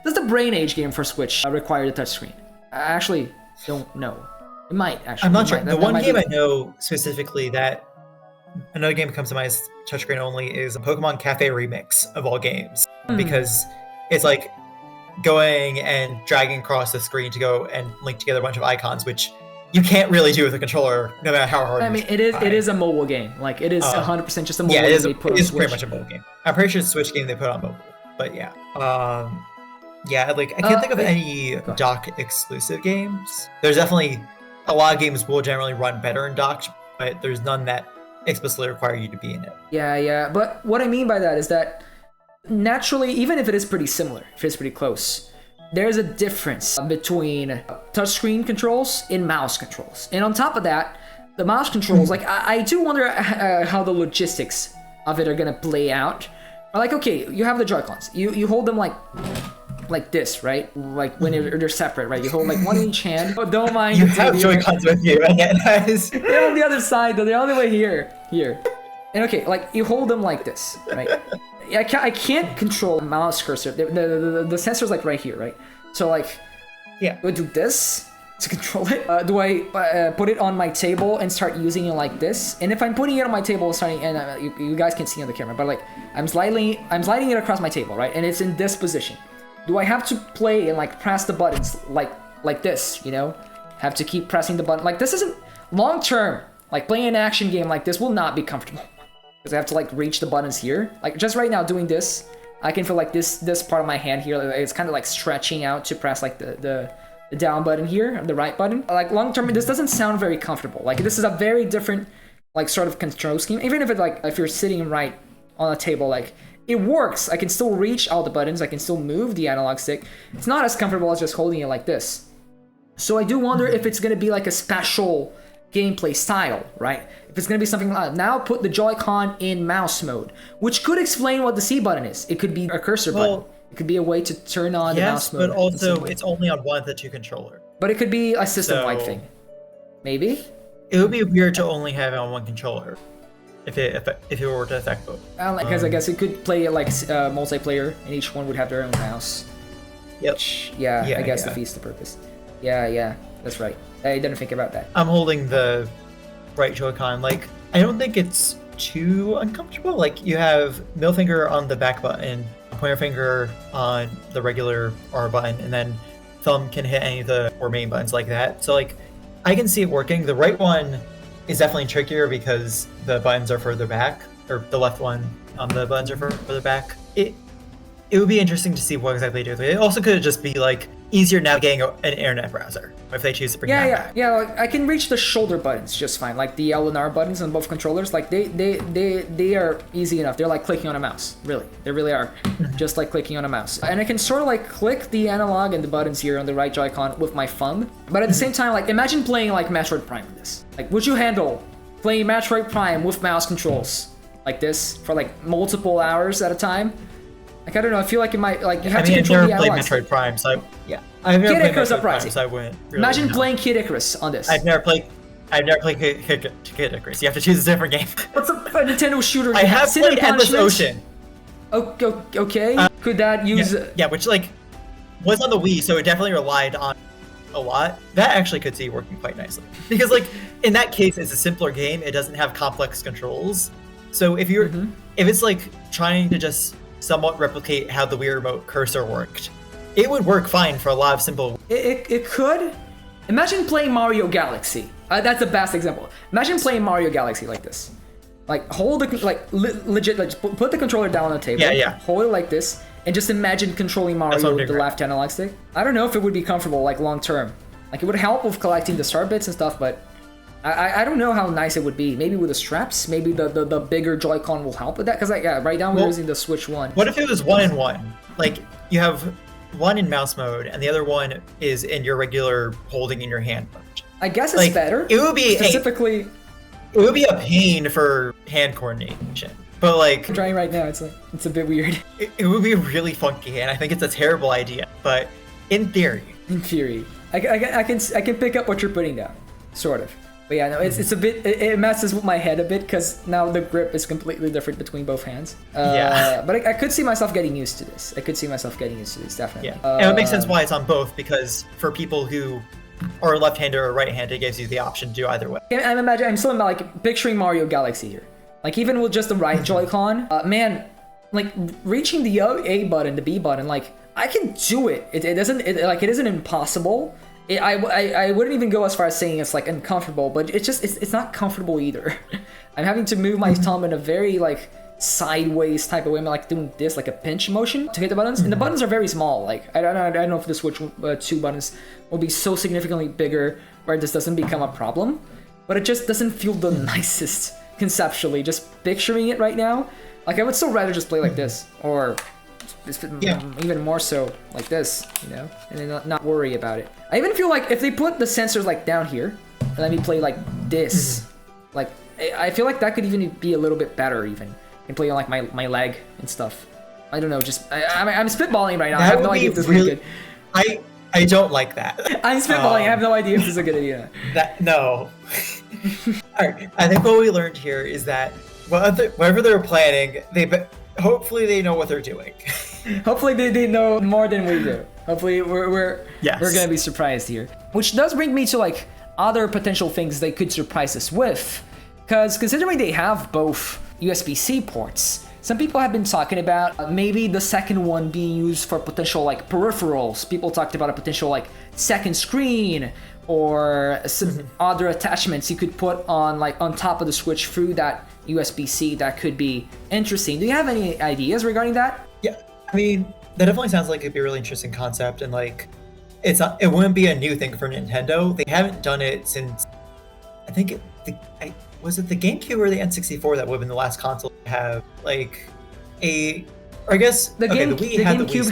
Does the Brain Age game for Switch require the touchscreen? I actually don't know. It might actually. I'm not sure. The one game I know specifically that another game that comes to mind as touchscreen only is Pokemon Cafe Remix of all games, because it's like going and dragging across the screen to go and link together a bunch of icons, which you can't really do with a controller, no matter how hard. I mean, it is a mobile game. Like it is 100% just a mobile game. It is pretty much a mobile game. I'm pretty sure it's a Switch game they put on mobile, but yeah. Like I can't think of any dock exclusive games. There's definitely a lot of games will generally run better in docked, but there's none that explicitly require you to be in it. Yeah. But what I mean by that is that naturally, even if it is pretty similar, if it's pretty close, there's a difference between touchscreen controls and mouse controls. And on top of that, the mouse controls, like I do wonder how the logistics of it are gonna play out. Like, okay, you have the Joy-Cons. You hold them like this, right? Like when they're separate, right? You hold like one in each hand. Oh, don't mind. You have Joy-Cons with you, again. They're on the other side, though. They're all the way here. And okay, like you hold them like this, right? I can't control the mouse cursor. The sensor's like right here, right? So like, do I do this to control it? Do I put it on my table and start using it like this? And if I'm putting it on my table, you guys can see on the camera, but like I'm sliding it across my table, right? And it's in this position. Do I have to play and like press the buttons like this? Have to keep pressing the button. Like this isn't long term, like playing an action game like this will not be comfortable because I have to like reach the buttons here. Like just right now doing this, I can feel like this part of my hand here, it's kind of like stretching out to press like the down button here, the right button. Like long term, this doesn't sound very comfortable. Like this is a very different like sort of control scheme. Even if it like if you're sitting right on a table, like it works. I can still reach all the buttons. I can still move the analog stick. It's not as comfortable as just holding it like this. So I do wonder if it's gonna be like a special gameplay style, right? If it's gonna be something like now put the Joy-Con in mouse mode, which could explain what the C button is. It could be a cursor button. It could be a way to turn on the mouse mode. But also it's only on one of the two controllers. But it could be a system-wide thing. Maybe? It would be weird to only have it on one controller if it were to affect both. Because I guess it could play like multiplayer, and each one would have their own mouse. Yep. I guess defeats the purpose. Yeah, that's right. I didn't think about that. I'm holding the right Joy-Con. Like, I don't think it's too uncomfortable. Like, you have middle finger on the back button, pointer finger on the regular R button, and then thumb can hit any of the four main buttons like that. So, like, I can see it working. The right one is definitely trickier because the buttons are further back, or the left one, the buttons are further back. It would be interesting to see what exactly they do. It also could just be like easier navigating an internet browser if they choose to bring that back. Yeah. Like, I can reach the shoulder buttons just fine, like the L and R buttons on both controllers. Like they are easy enough. They're like clicking on a mouse. Really, they really are, just like clicking on a mouse. And I can sort of like click the analog and the buttons here on the right Joy-Con with my thumb. But at the same time, like imagine playing like Metroid Prime with this. Like, would you handle playing Metroid Prime with mouse controls like this for like multiple hours at a time? Like, I don't know, I feel like it might, like, you have to control the I've never analog. played Metroid Prime, so I've never Kid played Icarus Metroid Uprising. Prime, so I wouldn't really Imagine know. playing Kid Icarus on this. I've never played Kid Icarus. You have to choose a different game. What's a Nintendo shooter? I have Sin played and Endless Punishment? Ocean. Okay. Could that use... Yeah, which like was on the Wii, so it definitely relied on a lot. That actually could see working quite nicely because like in that case, it's a simpler game. It doesn't have complex controls. So if you're if it's like trying to just somewhat replicate how the Wii Remote cursor worked, it would work fine for a lot of simple. It could. Imagine playing Mario Galaxy. That's the best example. Imagine playing Mario Galaxy like this. Like hold the legit. Like put the controller down on the table. Yeah. Hold it like this, and just imagine controlling Mario with the left analog stick. I don't know if it would be comfortable like long term. Like it would help with collecting the star bits and stuff, but I don't know how nice it would be. Maybe with the straps, maybe the bigger Joy-Con will help with that. Because right now we're using the Switch 1. What if it was 1-in-1? Like you have one in mouse mode and the other one is in your regular holding in your hand mode. I guess it's like, better. It would be specifically. It would be a pain for hand coordination. But like I'm trying right now. It's a bit weird. It would be really funky, and I think it's a terrible idea. But in theory, I can pick up what you're putting down, sort of. But yeah, no, it's a bit, it messes with my head a bit because now the grip is completely different between both hands. But I could see myself getting used to this. Definitely. Yeah, and it makes sense why it's on both, because for people who are left-handed or right-handed, it gives you the option to do either way. I'm still like picturing Mario Galaxy here. Like even with just the right Joy-Con, man, like reaching the A button, the B button, like I can do it. It isn't impossible. I wouldn't even go as far as saying it's like uncomfortable, but it's not comfortable either. I'm having to move my thumb in a very like sideways type of way. I'm like doing this like a pinch motion to hit the buttons, and the buttons are very small. Like I don't know if the Switch 2 buttons will be so significantly bigger where this doesn't become a problem, but it just doesn't feel the nicest conceptually. Just picturing it right now, like I would still rather just play like this, or even more so like this, you know, and then not worry about it. I even feel like if they put the sensors like down here and let me play like this, like I feel like that could even be a little bit better even. And play on like my leg and stuff. I don't know, just I'm spitballing right now. I have no idea if this is good. I don't like that. I'm spitballing. I have no idea if this is a good idea. No. Alright, I think what we learned here is that whatever they're planning, hopefully they know what they're doing. Hopefully they know more than we do. Hopefully we're gonna be surprised here. Which does bring me to like other potential things they could surprise us with. Because considering they have both USB-C ports, some people have been talking about maybe the second one being used for potential like peripherals. People talked about a potential like second screen or some other attachments you could put on top of the Switch through that USB-C that could be interesting. Do you have any ideas regarding that? Yeah, I mean, that definitely sounds like it'd be a really interesting concept, and like, it wouldn't be a new thing for Nintendo. They haven't done it since, I think, was it the GameCube or the N64 that would have been the last console to have like or I guess the GameCube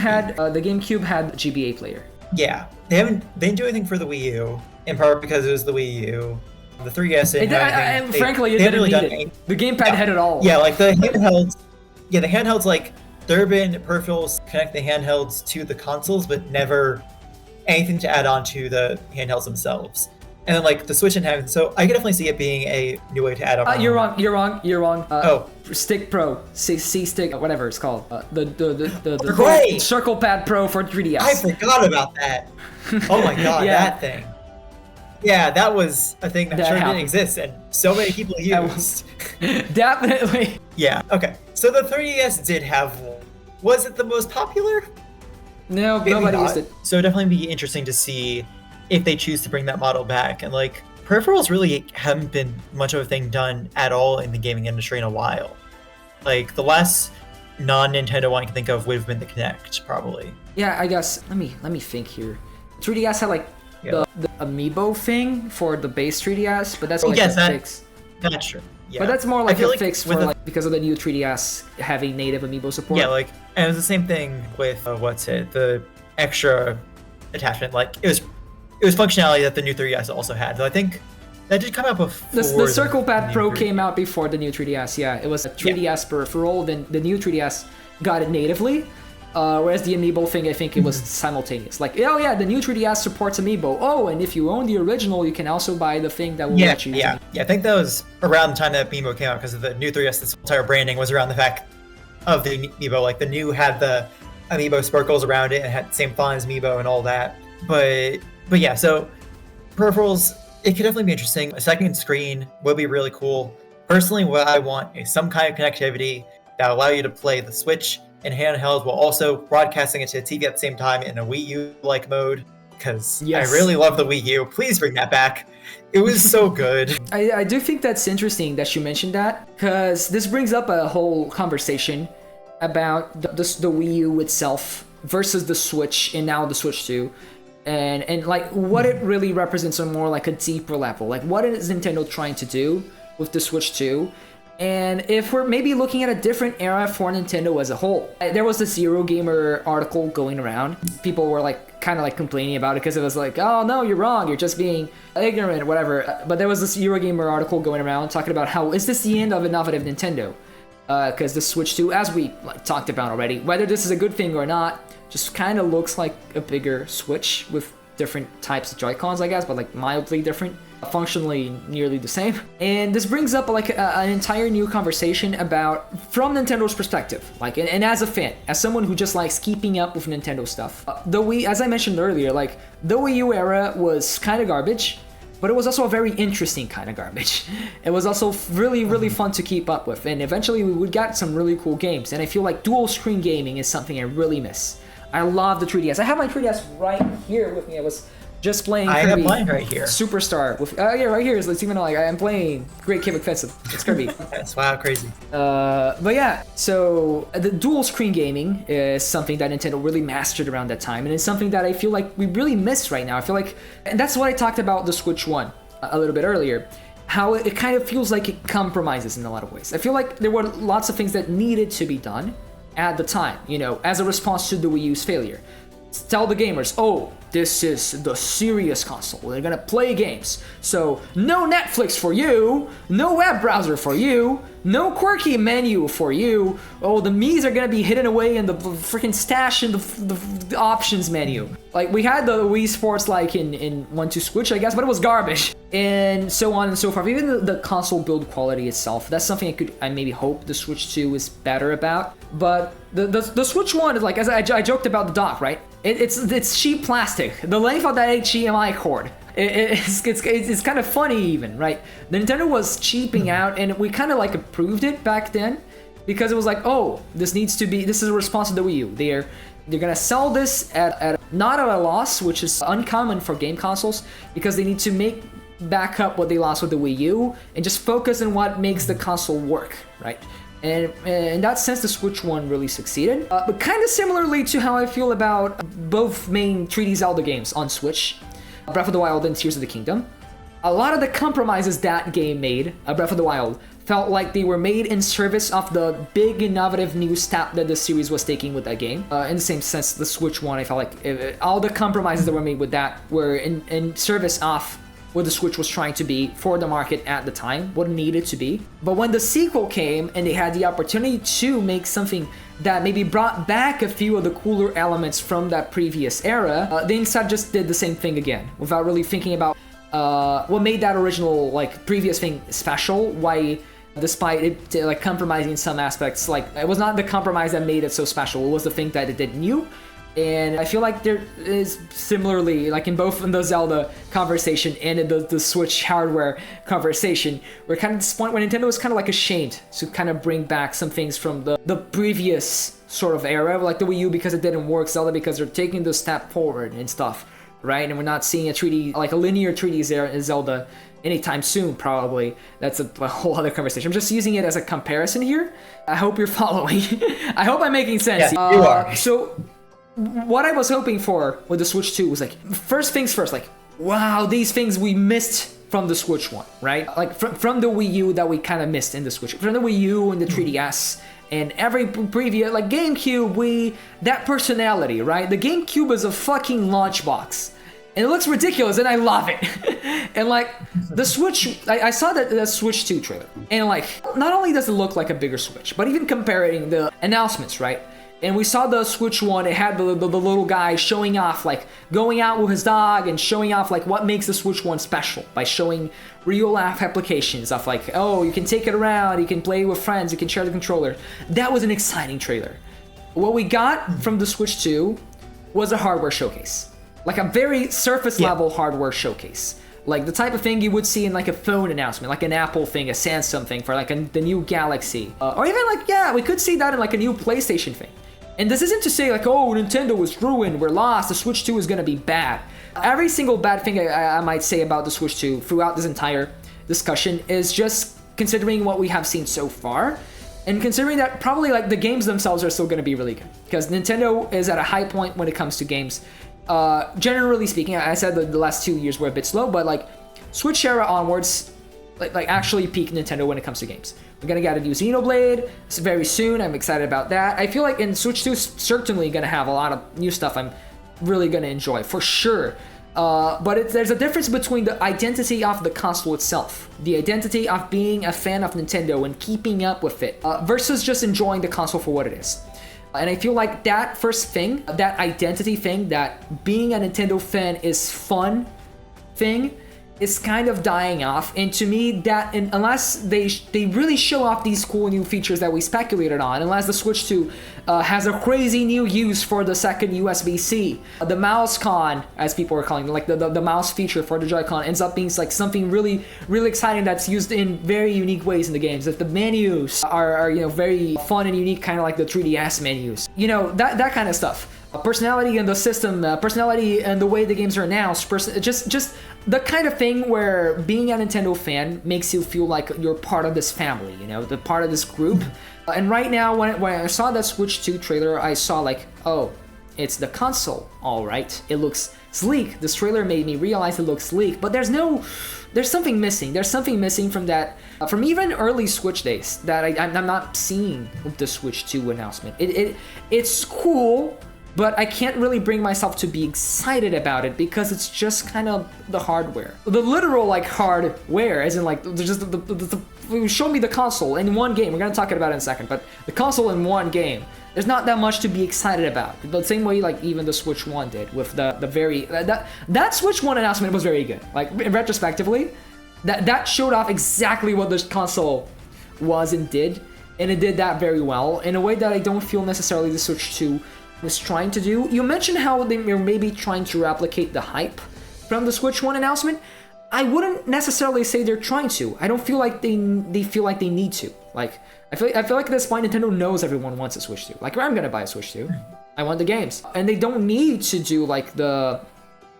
had GBA player. Yeah, they didn't do anything for the Wii U, in part because it was the Wii U. The 3DS didn't have anything. Frankly, it didn't need it. The gamepad had it all. Yeah, like the handhelds. Yeah, the handhelds, like, there have been peripherals connect the handhelds to the consoles, but never anything to add on to the handhelds themselves. And then, like, the Switch and having, so I can definitely see it being a new way to add on. You're wrong. Stick Pro, C Stick, whatever it's called. The Circle Pad Pro for 3DS. I forgot about that. Oh my god, that thing. Yeah, that was a thing that sure didn't exist, and so many people used. Definitely. Yeah, okay. So the 3DS did have one. Was it the most popular? No, nobody used it. So it'd definitely be interesting to see if they choose to bring that model back. And like, peripherals really haven't been much of a thing done at all in the gaming industry in a while. Like, the last non-Nintendo one I can think of would have been the Kinect, probably. Yeah, I guess. Let me think here. 3DS had like the Amiibo thing for the base 3DS, but that's fix. That's true. Yeah. But that's more like a fix for because of the new 3DS having native Amiibo support. Yeah, like, and it was the same thing with the extra attachment. Like, it was functionality that the new 3DS also had. So I think that did come out before. The Circle Pad Pro came out before the new 3DS. Yeah, it was a 3DS peripheral. Then the new 3DS got it natively. Whereas the Amiibo thing, I think it was simultaneous. Like, oh yeah, the new 3DS supports Amiibo. Oh, and if you own the original, you can also buy the thing that will let you use it. Yeah, I think that was around the time that Amiibo came out, because of the new 3DS, this entire branding was around the fact of the Amiibo. Like, the new had the Amiibo sparkles around it and had the same font as Amiibo and all that. But yeah, so peripherals, it could definitely be interesting. A second screen would be really cool. Personally, what I want is some kind of connectivity that will allow you to play the Switch and handhelds while also broadcasting it to the TV at the same time in a Wii U-like mode, because I really love the Wii U. Please bring that back. It was so good. I do think that's interesting that you mentioned that, because this brings up a whole conversation about the Wii U itself versus the Switch, and now the Switch 2. And like what it really represents on more like a deeper level. Like, what is Nintendo trying to do with the Switch 2? And if we're maybe looking at a different era for Nintendo as a whole. There was this Eurogamer article going around. People were like kind of like complaining about it because it was like, oh no, you're wrong, you're just being ignorant or whatever. But there was this Eurogamer article going around talking about how is this the end of innovative Nintendo? Because the Switch 2, as we talked about already, whether this is a good thing or not, just kind of looks like a bigger Switch with different types of Joy-Cons, I guess, but like mildly different, functionally nearly the same. And this brings up like an entire new conversation about, from Nintendo's perspective, like, and as a fan, as someone who just likes keeping up with Nintendo stuff. The Wii, as I mentioned earlier, like the Wii U era was kind of garbage, but it was also a very interesting kind of garbage. It was also really, really fun to keep up with, and eventually we would get some really cool games. And I feel like dual screen gaming is something I really miss. I love the 3DS. I have my 3DS right here with me. I was just playing Kirby. I have mine right here. Superstar. With right here. It's even like I'm playing Great Cave Offensive. It's Kirby. That's wow, crazy. But yeah, so the dual screen gaming is something that Nintendo really mastered around that time, and it's something that I feel like we really miss right now. I feel like, and that's what I talked about the Switch 1 a little bit earlier, how it kind of feels like it compromises in a lot of ways. I feel like there were lots of things that needed to be done at the time, as a response to the Wii U's failure. Tell the gamers, oh, this is the serious console. They're gonna play games. So no Netflix for you, no web browser for you, no quirky menu for you. Oh, the Mii's are gonna be hidden away in the freaking stash in the options menu. Like, we had the Wii Sports like in 1-2 Switch, I guess, but it was garbage. And so on and so forth. Even the console build quality itself, that's something I maybe hope the Switch 2 is better about. But the Switch 1 is like, as I joked about the dock, right? It's cheap plastic. The length of that HDMI cord, it's kind of funny even, right? The Nintendo was cheaping out, and we kind of like approved it back then, because it was like, oh, this is a response to the Wii U. They're gonna sell this at not at a loss, which is uncommon for game consoles, because they need to make back up what they lost with the Wii U and just focus on what makes the console work, right? And in that sense, the Switch one really succeeded. But kind of similarly to how I feel about both main 3D Zelda games on Switch, Breath of the Wild and Tears of the Kingdom. A lot of the compromises that game made, Breath of the Wild, felt like they were made in service of the big innovative new step that the series was taking with that game. In the same sense, the Switch one, I felt like all the compromises that were made with that were in service of what the Switch was trying to be for the market at the time, what it needed to be. But when the sequel came and they had the opportunity to make something that maybe brought back a few of the cooler elements from that previous era, they instead just did the same thing again without really thinking about what made that original like previous thing special. Why, despite it like compromising in some aspects, like it was not the compromise that made it so special, it was the thing that it did new. And I feel like there is similarly, like in both in the Zelda conversation and in the Switch hardware conversation, we're kind of at this point where Nintendo was kind of like ashamed to kind of bring back some things from the previous sort of era, like the Wii U because it didn't work, Zelda because they're taking the step forward and stuff, right? And we're not seeing a 3D, like a linear 3D Zelda anytime soon, probably. That's a whole other conversation. I'm just using it as a comparison here. I hope you're following. I hope I'm making sense. Yeah, you are. So what I was hoping for with the Switch 2 was like, first things first, like, wow, these things we missed from the Switch 1, right? Like from the Wii U that we kind of missed in the Switch. From the Wii U and the 3DS and every previous, like GameCube, that personality, right? The GameCube is a fucking launchbox. And it looks ridiculous and I love it. And like the Switch, I saw the Switch 2 trailer. And like, not only does it look like a bigger Switch, but even comparing the announcements, right? And we saw the Switch one, it had the little guy showing off, like going out with his dog and showing off like what makes the Switch one special by showing real life applications of like, oh, you can take it around, you can play with friends, you can share the controller. That was an exciting trailer. What we got from the Switch 2 was a hardware showcase. Like a very surface level hardware showcase. Like the type of thing you would see in like a phone announcement, like an Apple thing, a Samsung thing for like the new Galaxy. Or even like, yeah, we could see that in like a new PlayStation thing. And this isn't to say like, oh, Nintendo was ruined, we're lost, the Switch 2 is gonna be bad. Every single bad thing I might say about the Switch 2 throughout this entire discussion is just considering what we have seen so far, and considering that probably like the games themselves are still gonna be really good. Because Nintendo is at a high point when it comes to games. Generally speaking, I said that the last 2 years were a bit slow, but like Switch era onwards, like actually peak Nintendo when it comes to games. We're gonna get a new Xenoblade very soon. I'm excited about that. I feel like in Switch 2 certainly gonna have a lot of new stuff I'm really gonna enjoy for sure. But there's a difference between the identity of the console itself, the identity of being a fan of Nintendo and keeping up with it, versus just enjoying the console for what it is. And I feel like that first thing, that identity thing, that being a Nintendo fan is fun thing, is kind of dying off. And to me, that unless they really show off these cool new features that we speculated on, unless the Switch 2 has a crazy new use for the second USB-C, the mouse con, as people are calling it, like the mouse feature for the Joy-Con ends up being like something really, really exciting that's used in very unique ways in the games. That the menus are very fun and unique, kind of like the 3DS menus. That kind of stuff. Personality in the system, personality and the way the games are announced, just the kind of thing where being a Nintendo fan makes you feel like you're part of this family, the part of this group. And right now, when I saw that Switch 2 trailer, I saw like, oh, it's the console, all right. It looks sleek. This trailer made me realize it looks sleek, but there's something missing. There's something missing from that, from even early Switch days that I'm not seeing with the Switch 2 announcement. It's cool, but I can't really bring myself to be excited about it because it's just kind of the hardware. The literal like hardware, as in like just show me the console in one game. We're gonna talk about it in a second, but the console in one game. There's not that much to be excited about. The same way like even the Switch 1 did with the very that Switch 1 announcement was very good. Like retrospectively, that showed off exactly what the console was and did, and it did that very well in a way that I don't feel necessarily the Switch 2 was trying to do. You mentioned how they were maybe trying to replicate the hype from the Switch 1 announcement. I wouldn't necessarily say they're trying to. I don't feel like they feel like they need to. Like I feel like at this point Nintendo knows everyone wants a Switch 2. Like I'm gonna buy a Switch 2. I want the games. And they don't need to do like the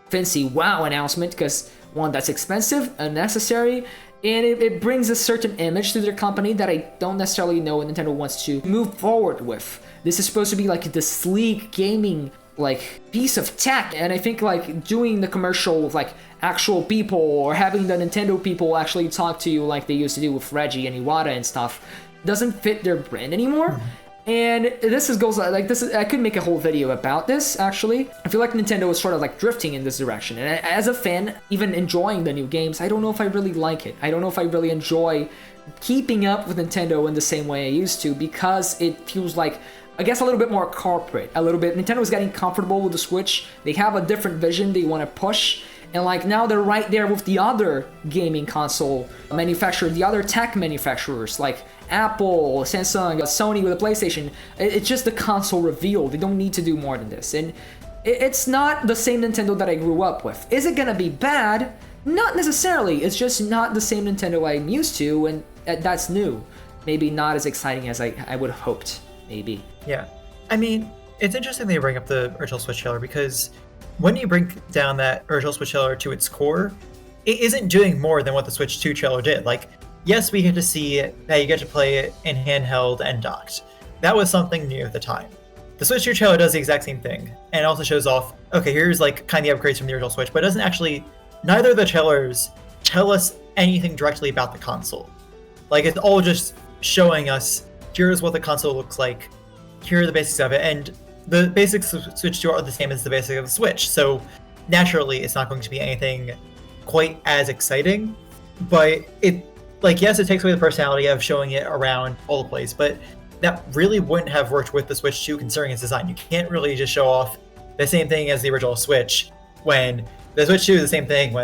fancy wow announcement because one, that's expensive, unnecessary, and it brings a certain image to their company that I don't necessarily know Nintendo wants to move forward with. This is supposed to be like the sleek gaming like piece of tech, and I think like doing the commercial with like actual people or having the Nintendo people actually talk to you like they used to do with Reggie and Iwata and stuff doesn't fit their brand anymore. And goes like this. I could make a whole video about this. Actually, I feel like Nintendo is sort of like drifting in this direction. And as a fan, even enjoying the new games, I don't know if I really like it. I don't know if I really enjoy keeping up with Nintendo in the same way I used to, because it feels like, I guess, a little bit more corporate. A little bit. Nintendo's getting comfortable with the Switch. They have a different vision they want to push. And like now they're right there with the other gaming console manufacturers, the other tech manufacturers like Apple, Samsung, Sony with the PlayStation. It's just the console reveal. They don't need to do more than this. And it's not the same Nintendo that I grew up with. Is it gonna be bad? Not necessarily. It's just not the same Nintendo I'm used to, and that's new. Maybe not as exciting as I would have hoped. Maybe. Yeah. I mean, it's interesting they bring up the original Switch trailer, because when you break down that original Switch trailer to its core, it isn't doing more than what the Switch 2 trailer did. Like, yes, we get to see that you get to play it in handheld and docked. That was something new at the time. The Switch 2 trailer does the exact same thing, and it also shows off, okay, here's like kind of the upgrades from the original Switch, but it doesn't actually, neither of the trailers tell us anything directly about the console. Like, it's all just showing us, here's what the console looks like, here are the basics of it, and the basics of Switch 2 are the same as the basics of the Switch, so naturally it's not going to be anything quite as exciting, but it, like, yes, it takes away the personality of showing it around all the place, but that really wouldn't have worked with the Switch 2 considering its design. You can't really just show off the same thing as the original Switch when the Switch 2 is the same thing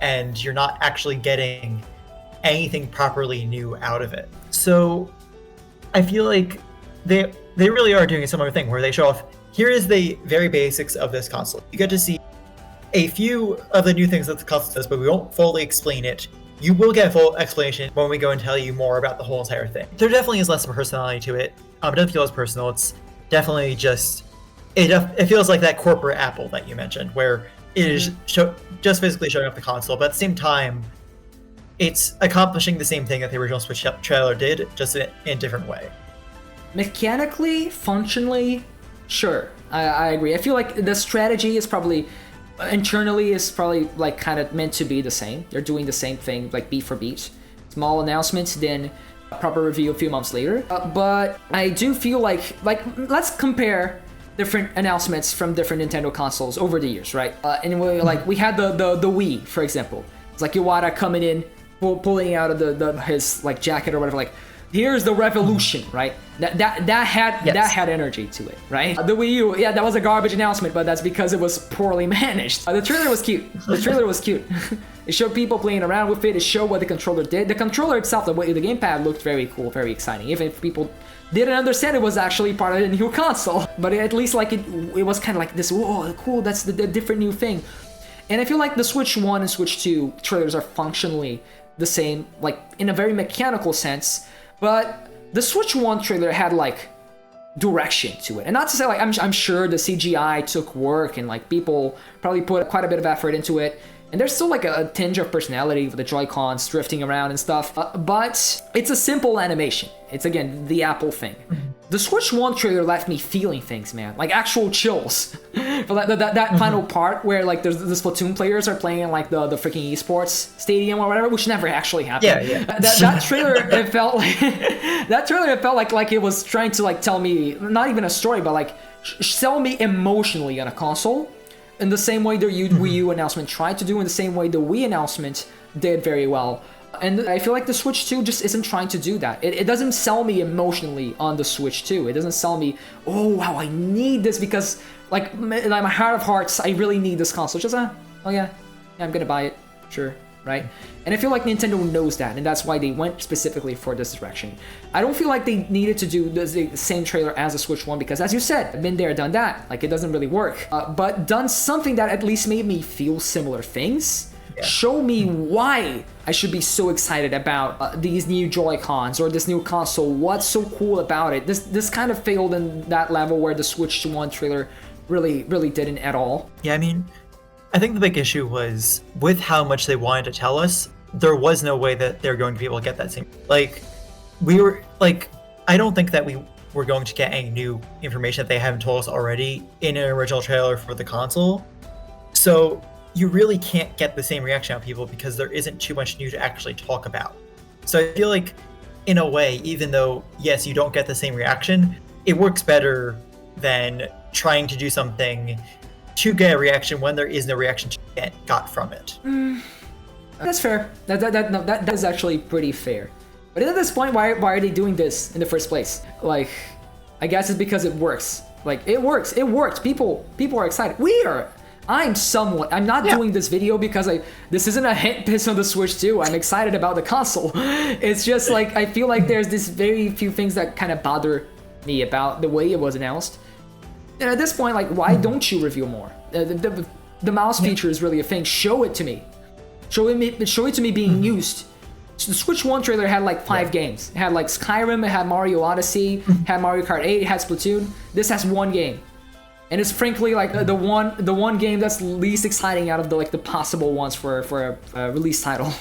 and you're not actually getting anything properly new out of it. So I feel like they really are doing a similar thing where they show off, here is the very basics of this console. You get to see a few of the new things that the console does, but we won't fully explain it. You will get a full explanation when we go and tell you more about the whole entire thing. There definitely is less of a personality to it. It doesn't feel as personal. It's definitely just, it feels like that corporate Apple that you mentioned, where it is just physically showing off the console, but at the same time, it's accomplishing the same thing that the original Switch trailer did, just in a different way. Mechanically, functionally, sure, I agree. I feel like the strategy is probably, internally is probably like kind of meant to be the same. They're doing the same thing, like beat for beat. Small announcements, then a proper review a few months later. But I do feel like let's compare different announcements from different Nintendo consoles over the years, right? And we had the Wii, for example. It's like Iwata coming in, pulling out of his like jacket or whatever, like, here's the revolution, right? That had energy to it, right? The Wii U, yeah, that was a garbage announcement, but that's because it was poorly managed. The trailer was cute. It showed people playing around with it. It showed what the controller did. The controller itself, the gamepad looked very cool, very exciting. Even if people didn't understand it was actually part of the new console, but at least like it was kind of like this, whoa, cool, that's the different new thing. And I feel like the Switch 1 and Switch 2 trailers are functionally the same, like in a very mechanical sense. But the Switch 1 trailer had like direction to it. And not to say like I'm sure the CGI took work and like people probably put quite a bit of effort into it. And there's still like a tinge of personality with the Joy-Cons drifting around and stuff. But it's a simple animation. It's, again, the Apple thing. The Switch 1 trailer left me feeling things, man. Like actual chills. But that final part where like the Splatoon players are playing in like the freaking esports stadium or whatever, which never actually happened. Yeah. That trailer, it felt like it was trying to like tell me, not even a story, but like sell me emotionally on a console. In the same way the Wii U announcement tried to do, in the same way the Wii announcement did very well. And I feel like the Switch 2 just isn't trying to do that. It doesn't sell me emotionally on the Switch 2. It doesn't sell me, oh wow, I need this because like my heart of hearts, I really need this console. Just oh yeah, I'm gonna buy it, sure, right? And I feel like Nintendo knows that, and that's why they went specifically for this direction. I don't feel like they needed to do the same trailer as the Switch 1 because, as you said, been there, done that. Like, it doesn't really work. But done something that at least made me feel similar things. Show me why I should be so excited about these new Joy-Cons or this new console. What's so cool about it? This kind of failed in that level where the Switch 1 trailer really didn't at all. Yeah, I mean, I think the big issue was with how much they wanted to tell us, there was no way that they're going to be able to get that same. Like, I don't think that we were going to get any new information that they haven't told us already in an original trailer for the console. So you really can't get the same reaction out of people because there isn't too much new to actually talk about. So I feel like, in a way, even though, yes, you don't get the same reaction, it works better than trying to do something to get a reaction when there is no reaction to get got from it. That's fair. That is actually pretty fair. But at this point, why are they doing this in the first place? Like, I guess it's because it works. Like, it works. It works. People are excited. I'm not doing this video because this isn't a hit piss on the Switch 2. I'm excited about the console. It's just like, I feel like there's this very few things that kind of bother me about the way it was announced. And at this point, like, why don't you reveal more? The mouse feature is really a thing. Show it to me. Show it to me being used. So the Switch 1 trailer had like 5 games. It had like Skyrim, it had Mario Odyssey, had Mario Kart 8, it had Splatoon. This has 1 game. And it's frankly like the one game that's least exciting out of the possible ones for a release title,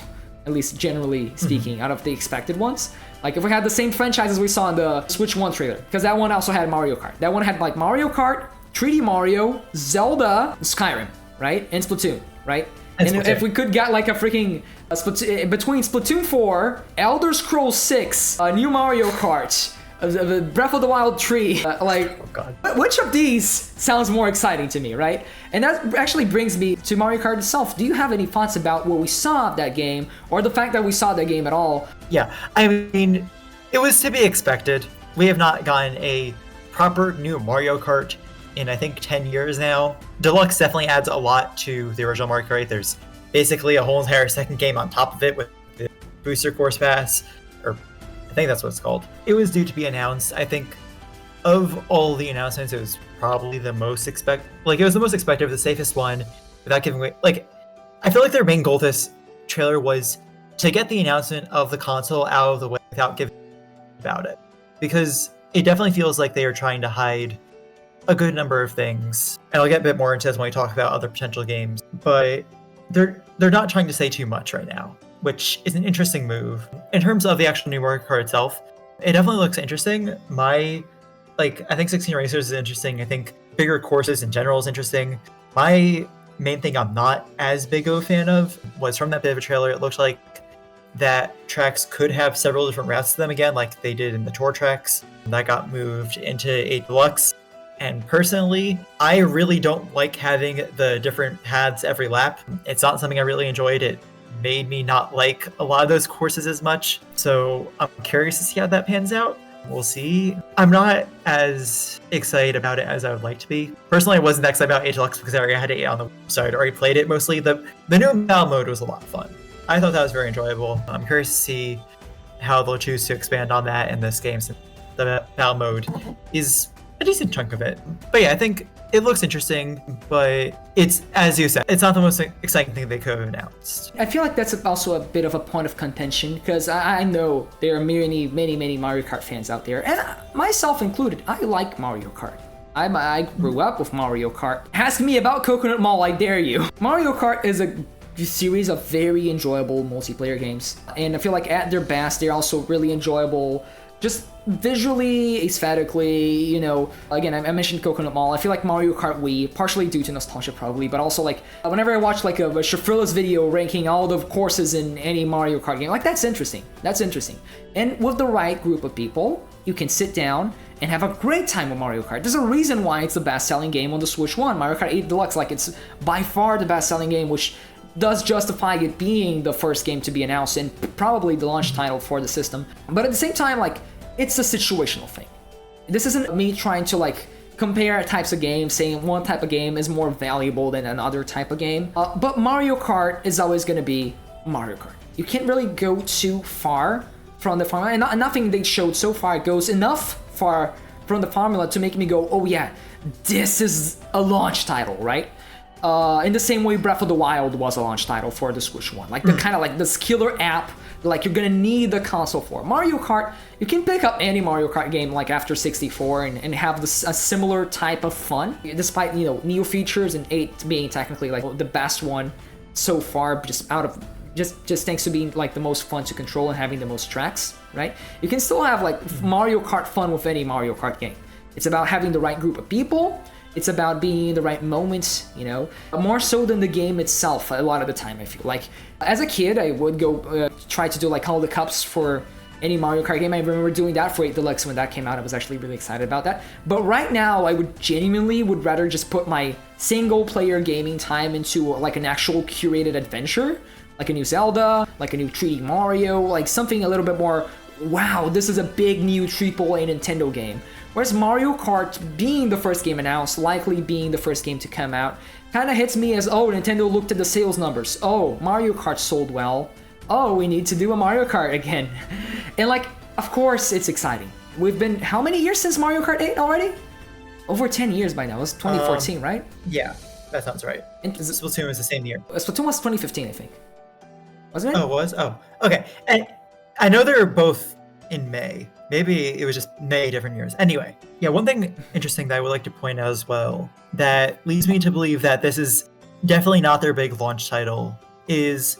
at least generally speaking, out of the expected ones. Like if we had the same franchises we saw in the Switch 1 trailer, because that one also had Mario Kart. That one had like Mario Kart, 3D Mario, Zelda, Skyrim, right? And Splatoon, right? And if we could get like a freaking between Splatoon 4, Elder Scrolls 6, a new Mario Kart, Breath of the Wild 3, which of these sounds more exciting to me, right? And that actually brings me to Mario Kart itself. Do you have any thoughts about what we saw of that game, or the fact that we saw that game at all? Yeah, I mean, it was to be expected. We have not gotten a proper new Mario Kart in, I think, 10 years now. Deluxe definitely adds a lot to the original Mario Kart. There's basically a whole entire second game on top of it with the Booster Course Pass, or I think that's what it's called. It was due to be announced. I think of all the announcements, it was probably the most it was the most expected, the safest one, without giving away. Like, I feel like their main goal this trailer was to get the announcement of the console out of the way without giving about it, because it definitely feels like they are trying to hide a good number of things, and I'll get a bit more into this when we talk about other potential games, but they're not trying to say too much right now, which is an interesting move. In terms of the actual new Mario Kart itself, it definitely looks interesting. I think 16 Racers is interesting. I think bigger courses in general is interesting. My main thing I'm not as big of a fan of was from that bit of a trailer, it looked like that tracks could have several different routes to them again, like they did in the Tour tracks. That got moved into a Deluxe. And personally, I really don't like having the different paths every lap. It's not something I really enjoyed. It made me not like a lot of those courses as much. So I'm curious to see how that pans out. We'll see. I'm not as excited about it as I would like to be. Personally, I wasn't that excited about 8 Deluxe because I already had it on the website. I'd already played it mostly. The new battle mode was a lot of fun. I thought that was very enjoyable. I'm curious to see how they'll choose to expand on that in this game, since the battle mode is a decent chunk of it. But yeah, I think it looks interesting, but it's, as you said, it's not the most exciting thing they could have announced. I feel like that's also a bit of a point of contention, because I know there are many Mario Kart fans out there, and myself included. I like Mario Kart. I grew up with Mario Kart. Ask me about Coconut Mall, I dare you. Mario Kart is a series of very enjoyable multiplayer games, and I feel like at their best, they're also really enjoyable just visually, aesthetically, you know. Again, I mentioned Coconut Mall. I feel like Mario Kart Wii, partially due to nostalgia probably, but also like whenever I watch like a Shafrilla's video ranking all the courses in any Mario Kart game, like that's interesting. And with the right group of people, you can sit down and have a great time with Mario Kart. There's a reason why it's the best-selling game on the Switch 1. Mario Kart 8 Deluxe, like it's by far the best-selling game, which does justify it being the first game to be announced and probably the launch title for the system. But at the same time, like, it's a situational thing. This isn't me trying to like compare types of games, saying one type of game is more valuable than another type of game. But Mario Kart is always going to be Mario Kart. You can't really go too far from the formula, and nothing they showed so far goes enough far from the formula to make me go, oh yeah, this is a launch title, right? in the same way Breath of the Wild was a launch title for the Switch One, like the kind of like this killer app, like you're gonna need the console for. Mario Kart, you can pick up any Mario Kart game like after 64 and have this a similar type of fun, despite new features and 8 being technically like the best one so far, just thanks to being like the most fun to control and having the most tracks, right? You can still have like Mario Kart fun with any Mario Kart game. It's about having the right group of people. It's about being in the right moments, more so than the game itself a lot of the time, I feel. Like, as a kid, I would go try to do like all the cups for any Mario Kart game. I remember doing that for 8 Deluxe when that came out. I was actually really excited about that. But right now, I would rather just put my single player gaming time into like an actual curated adventure, like a new Zelda, like a new 3D Mario, like something a little bit more, wow, this is a big new AAA Nintendo game. Whereas Mario Kart being the first game announced, likely being the first game to come out, kind of hits me as, oh, Nintendo looked at the sales numbers. Oh, Mario Kart sold well. Oh, we need to do a Mario Kart again. And like, of course, it's exciting. We've been, how many years since Mario Kart 8 already? Over 10 years by now. It was 2014, right? Yeah, that sounds right. Splatoon was the same year. Splatoon was 2015, I think. Wasn't it? Oh, it was? Oh, okay. And I know they're both in May. Maybe it was just May different years. Anyway, yeah, one thing interesting that I would like to point out as well that leads me to believe that this is definitely not their big launch title is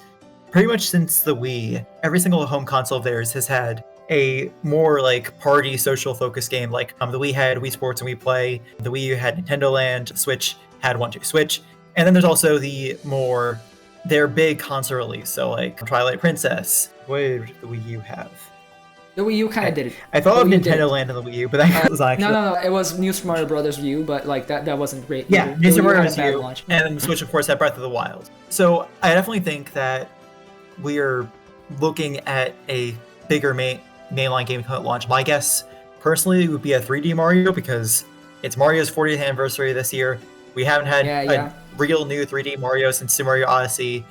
pretty much since the Wii, every single home console of theirs has had a more like party social focused game. Like the Wii had Wii Sports and Wii Play, the Wii U had Nintendo Land, Switch had 1-2 Switch, and then there's also their big console release. So like Twilight Princess, what did the Wii U have? The Wii U kind of did it. I thought of Nintendo Land on the Wii U, but that was actually... No, it was New Super Mario Brothers Wii, but like that wasn't great. Yeah, New Super Mario Brothers Wii U, and then the Switch, of course, had Breath of the Wild. So I definitely think that we are looking at a bigger mainline game at launch. My guess, personally, would be a 3D Mario because it's Mario's 40th anniversary this year. We haven't had a real new 3D Mario since Super Mario Odyssey.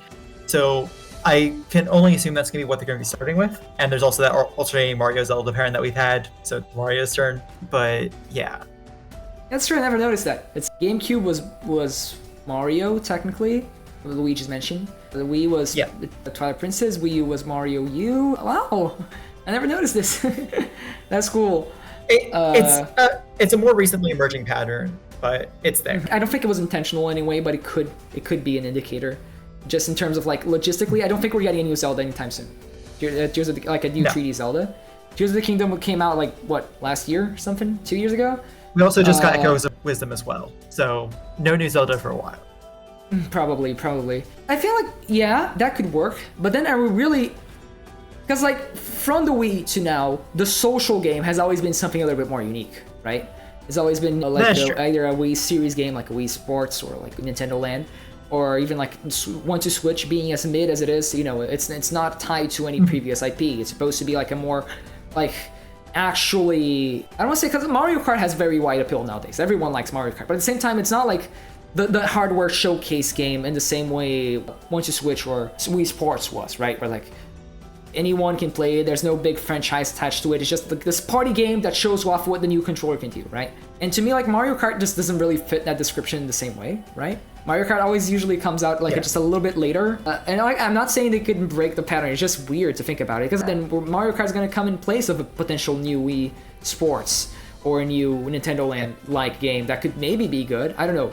So I can only assume that's going to be what they're going to be starting with. And there's also that alternating Mario Zelda pairing that we've had. So it's Mario's turn. But yeah. That's true. I never noticed that. It's GameCube was Mario, technically. Luigi's mentioned. The Wii was the Twilight Princess. Wii U was Mario U. Wow. I never noticed this. That's cool. It's a more recently emerging pattern, but it's there. I don't think it was intentional anyway, but it could be an indicator. Just in terms of like logistically, I don't think we're getting a new Zelda anytime soon. Tears of like a new 3D Zelda. Tears of the Kingdom came out like what, last year or something? 2 years ago? We also just got Echoes of Wisdom as well. So no new Zelda for a while. Probably. I feel like that could work, but then are we really? Because like from the Wii to now, the social game has always been something a little bit more unique, right? It's always been either a Wii series game like a Wii Sports or like Nintendo Land, or even like 1-2 Switch being as mid as it is. It's not tied to any previous IP. It's supposed to be like a more like actually, I don't want to say, because Mario Kart has very wide appeal nowadays. Everyone likes Mario Kart, but at the same time, it's not like the hardware showcase game in the same way 1-2 Switch or Wii Sports was, right? Where like anyone can play it. There's no big franchise attached to it. It's just like this party game that shows off what the new controller can do, right? And to me, like Mario Kart just doesn't really fit that description in the same way, right? Mario Kart always usually comes out like just a little bit later. And I'm not saying they couldn't break the pattern. It's just weird to think about it, because then Mario Kart is going to come in place of a potential new Wii Sports or a new Nintendo Land-like game that could maybe be good. I don't know.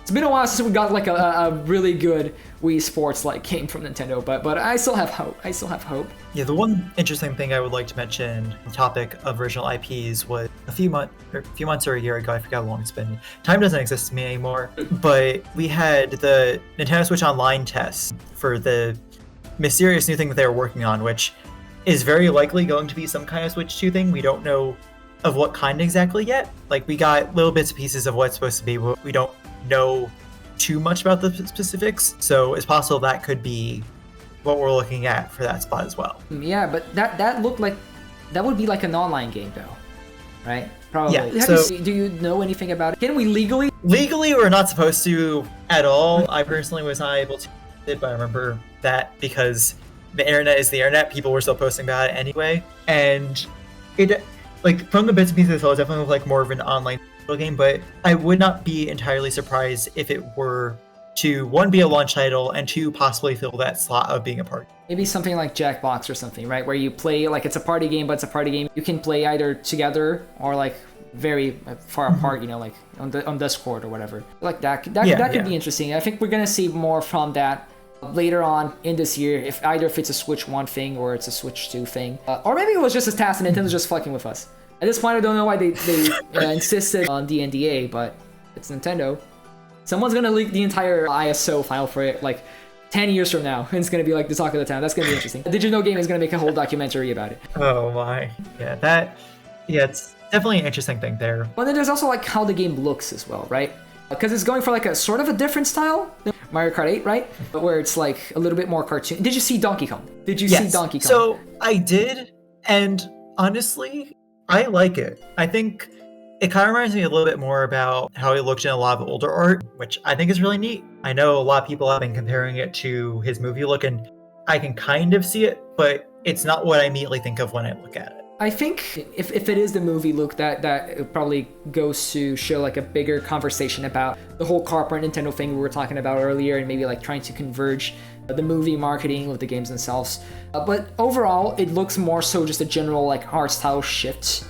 It's been a while since we got like a really good Wii Sports-like game from Nintendo, but I still have hope. Yeah, the one interesting thing I would like to mention on the topic of original IPs was a few months or a year ago, I forgot how long it's been. Time doesn't exist to me anymore, but we had the Nintendo Switch Online test for the mysterious new thing that they were working on, which is very likely going to be some kind of Switch 2 thing. We don't know of what kind exactly yet. Like, we got little bits and pieces of what it's supposed to be, but we don't know too much about the specifics, so it's possible that could be what we're looking at for that spot as well. Yeah, but that looked like that would be like an online game though, right? Probably. Yeah. Do you know anything about it? Can we legally? Legally, we're not supposed to at all. I personally was not able to, but I remember that because the internet is the internet. People were still posting about it anyway, and it, like, from the bits and pieces, it was definitely like more of an online game, but I would not be entirely surprised if it were to one, be a launch title, and two, possibly fill that slot of being a party. Maybe something like Jackbox or something, right? Where you play like it's a party game, but it's a party game you can play either together or like very far apart, you know, like on Discord or whatever. Like that could be interesting. I think we're gonna see more from that later on in this year, if it's a Switch 1 thing or it's a Switch 2 thing, or maybe it was just a task and Nintendo's just fucking with us. At this point, I don't know why they insisted on the NDA, but it's Nintendo. Someone's gonna leak the entire ISO file for it like 10 years from now, and it's gonna be like the talk of the town. That's gonna be interesting. Digital Game is gonna make a whole documentary about it. Oh my, it's definitely an interesting thing there. Well, then there's also like how the game looks as well, right? Because it's going for like a sort of a different style than Mario Kart 8, right? But where it's like a little bit more cartoon. Did you see Donkey Kong? See Donkey Kong? So I did, and honestly, I like it. I think it kind of reminds me a little bit more about how it looked in a lot of older art, which I think is really neat. I know a lot of people have been comparing it to his movie look, and I can kind of see it, but it's not what I immediately think of when I look at it. I think if it is the movie look, that probably goes to show like a bigger conversation about the whole corporate Nintendo thing we were talking about earlier, and maybe like trying to converge the movie marketing with the games themselves. But overall, it looks more so just a general like art style shift,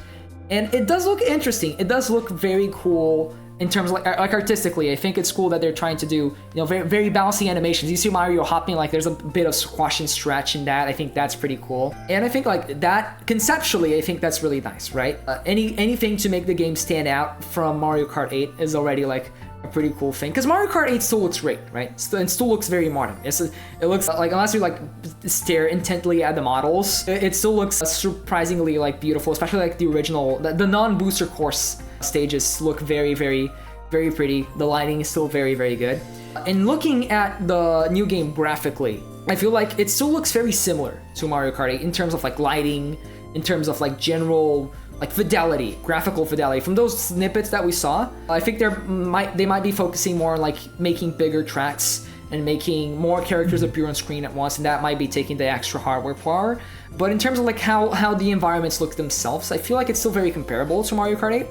and it does look interesting. It does look very cool in terms of like artistically. I think it's cool that they're trying to do, you know, very, very bouncy animations. You see Mario hopping, like there's a bit of squash and stretch in that. I think that's pretty cool. And I think like that conceptually, I think that's really nice, right? Anything to make the game stand out from Mario Kart 8 is already like a pretty cool thing, because Mario Kart 8 still looks great, right? And still looks very modern. It looks like, unless you like stare intently at the models, it still looks surprisingly like beautiful, especially like the original, the non-booster course stages look very, very, very pretty. The lighting is still very, very good. And looking at the new game graphically, I feel like it still looks very similar to Mario Kart 8 in terms of like lighting, in terms of like general like fidelity, graphical fidelity. From those snippets that we saw, I think they might be focusing more on like making bigger tracks and making more characters appear on screen at once, and that might be taking the extra hardware power. But in terms of like how the environments look themselves, I feel like it's still very comparable to Mario Kart 8,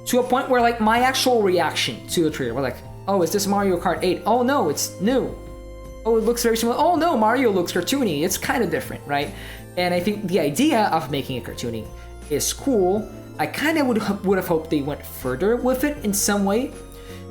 to a point where like my actual reaction to the trailer was like, oh, is this Mario Kart 8? Oh no, it's new. Oh, it looks very similar. Oh no, Mario looks cartoony. It's kind of different, right? And I think the idea of making it cartoony is cool. I kind of would have hoped they went further with it in some way,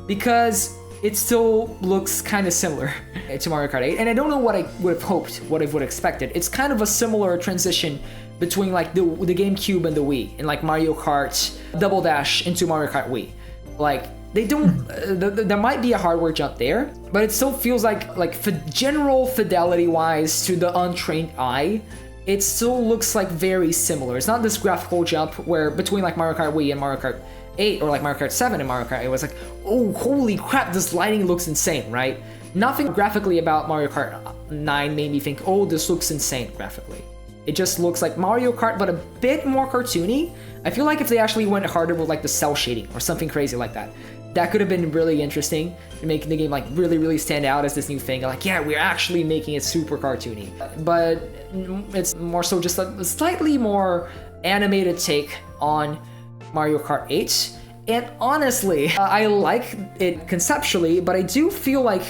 because it still looks kind of similar to Mario Kart 8, and I don't know what I would have hoped, what I would have expected. It's kind of a similar transition between like the GameCube and the Wii, and like Mario Kart Double Dash into Mario Kart Wii. Like they don't, there might be a hardware jump there, but it still feels like for general fidelity wise to the untrained eye, it still looks like very similar. It's not this graphical jump where between like Mario Kart Wii and Mario Kart 8, or like Mario Kart 7 and Mario Kart 8, it was like, oh, holy crap, this lighting looks insane, right? Nothing graphically about Mario Kart 9 made me think, oh, this looks insane graphically. It just looks like Mario Kart, but a bit more cartoony. I feel like if they actually went harder with like the cell shading or something crazy like that, that could have been really interesting, making the game like really, really stand out as this new thing. Like, yeah, we're actually making it super cartoony. But it's more so just a slightly more animated take on Mario Kart 8. And honestly, I like it conceptually, but I do feel like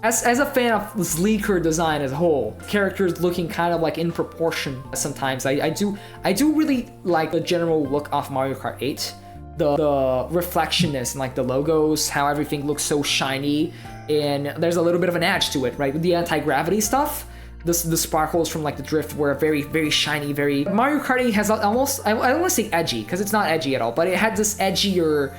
as a fan of sleeker design as a whole, characters looking kind of like in proportion sometimes, I do really like the general look of Mario Kart 8. The reflectionness and like the logos, how everything looks so shiny, and there's a little bit of an edge to it, right? With the anti-gravity stuff, the sparkles from like the drift were very, very shiny, very... Mario Kart 8 has almost, I don't want to say edgy, because it's not edgy at all, but it had this edgier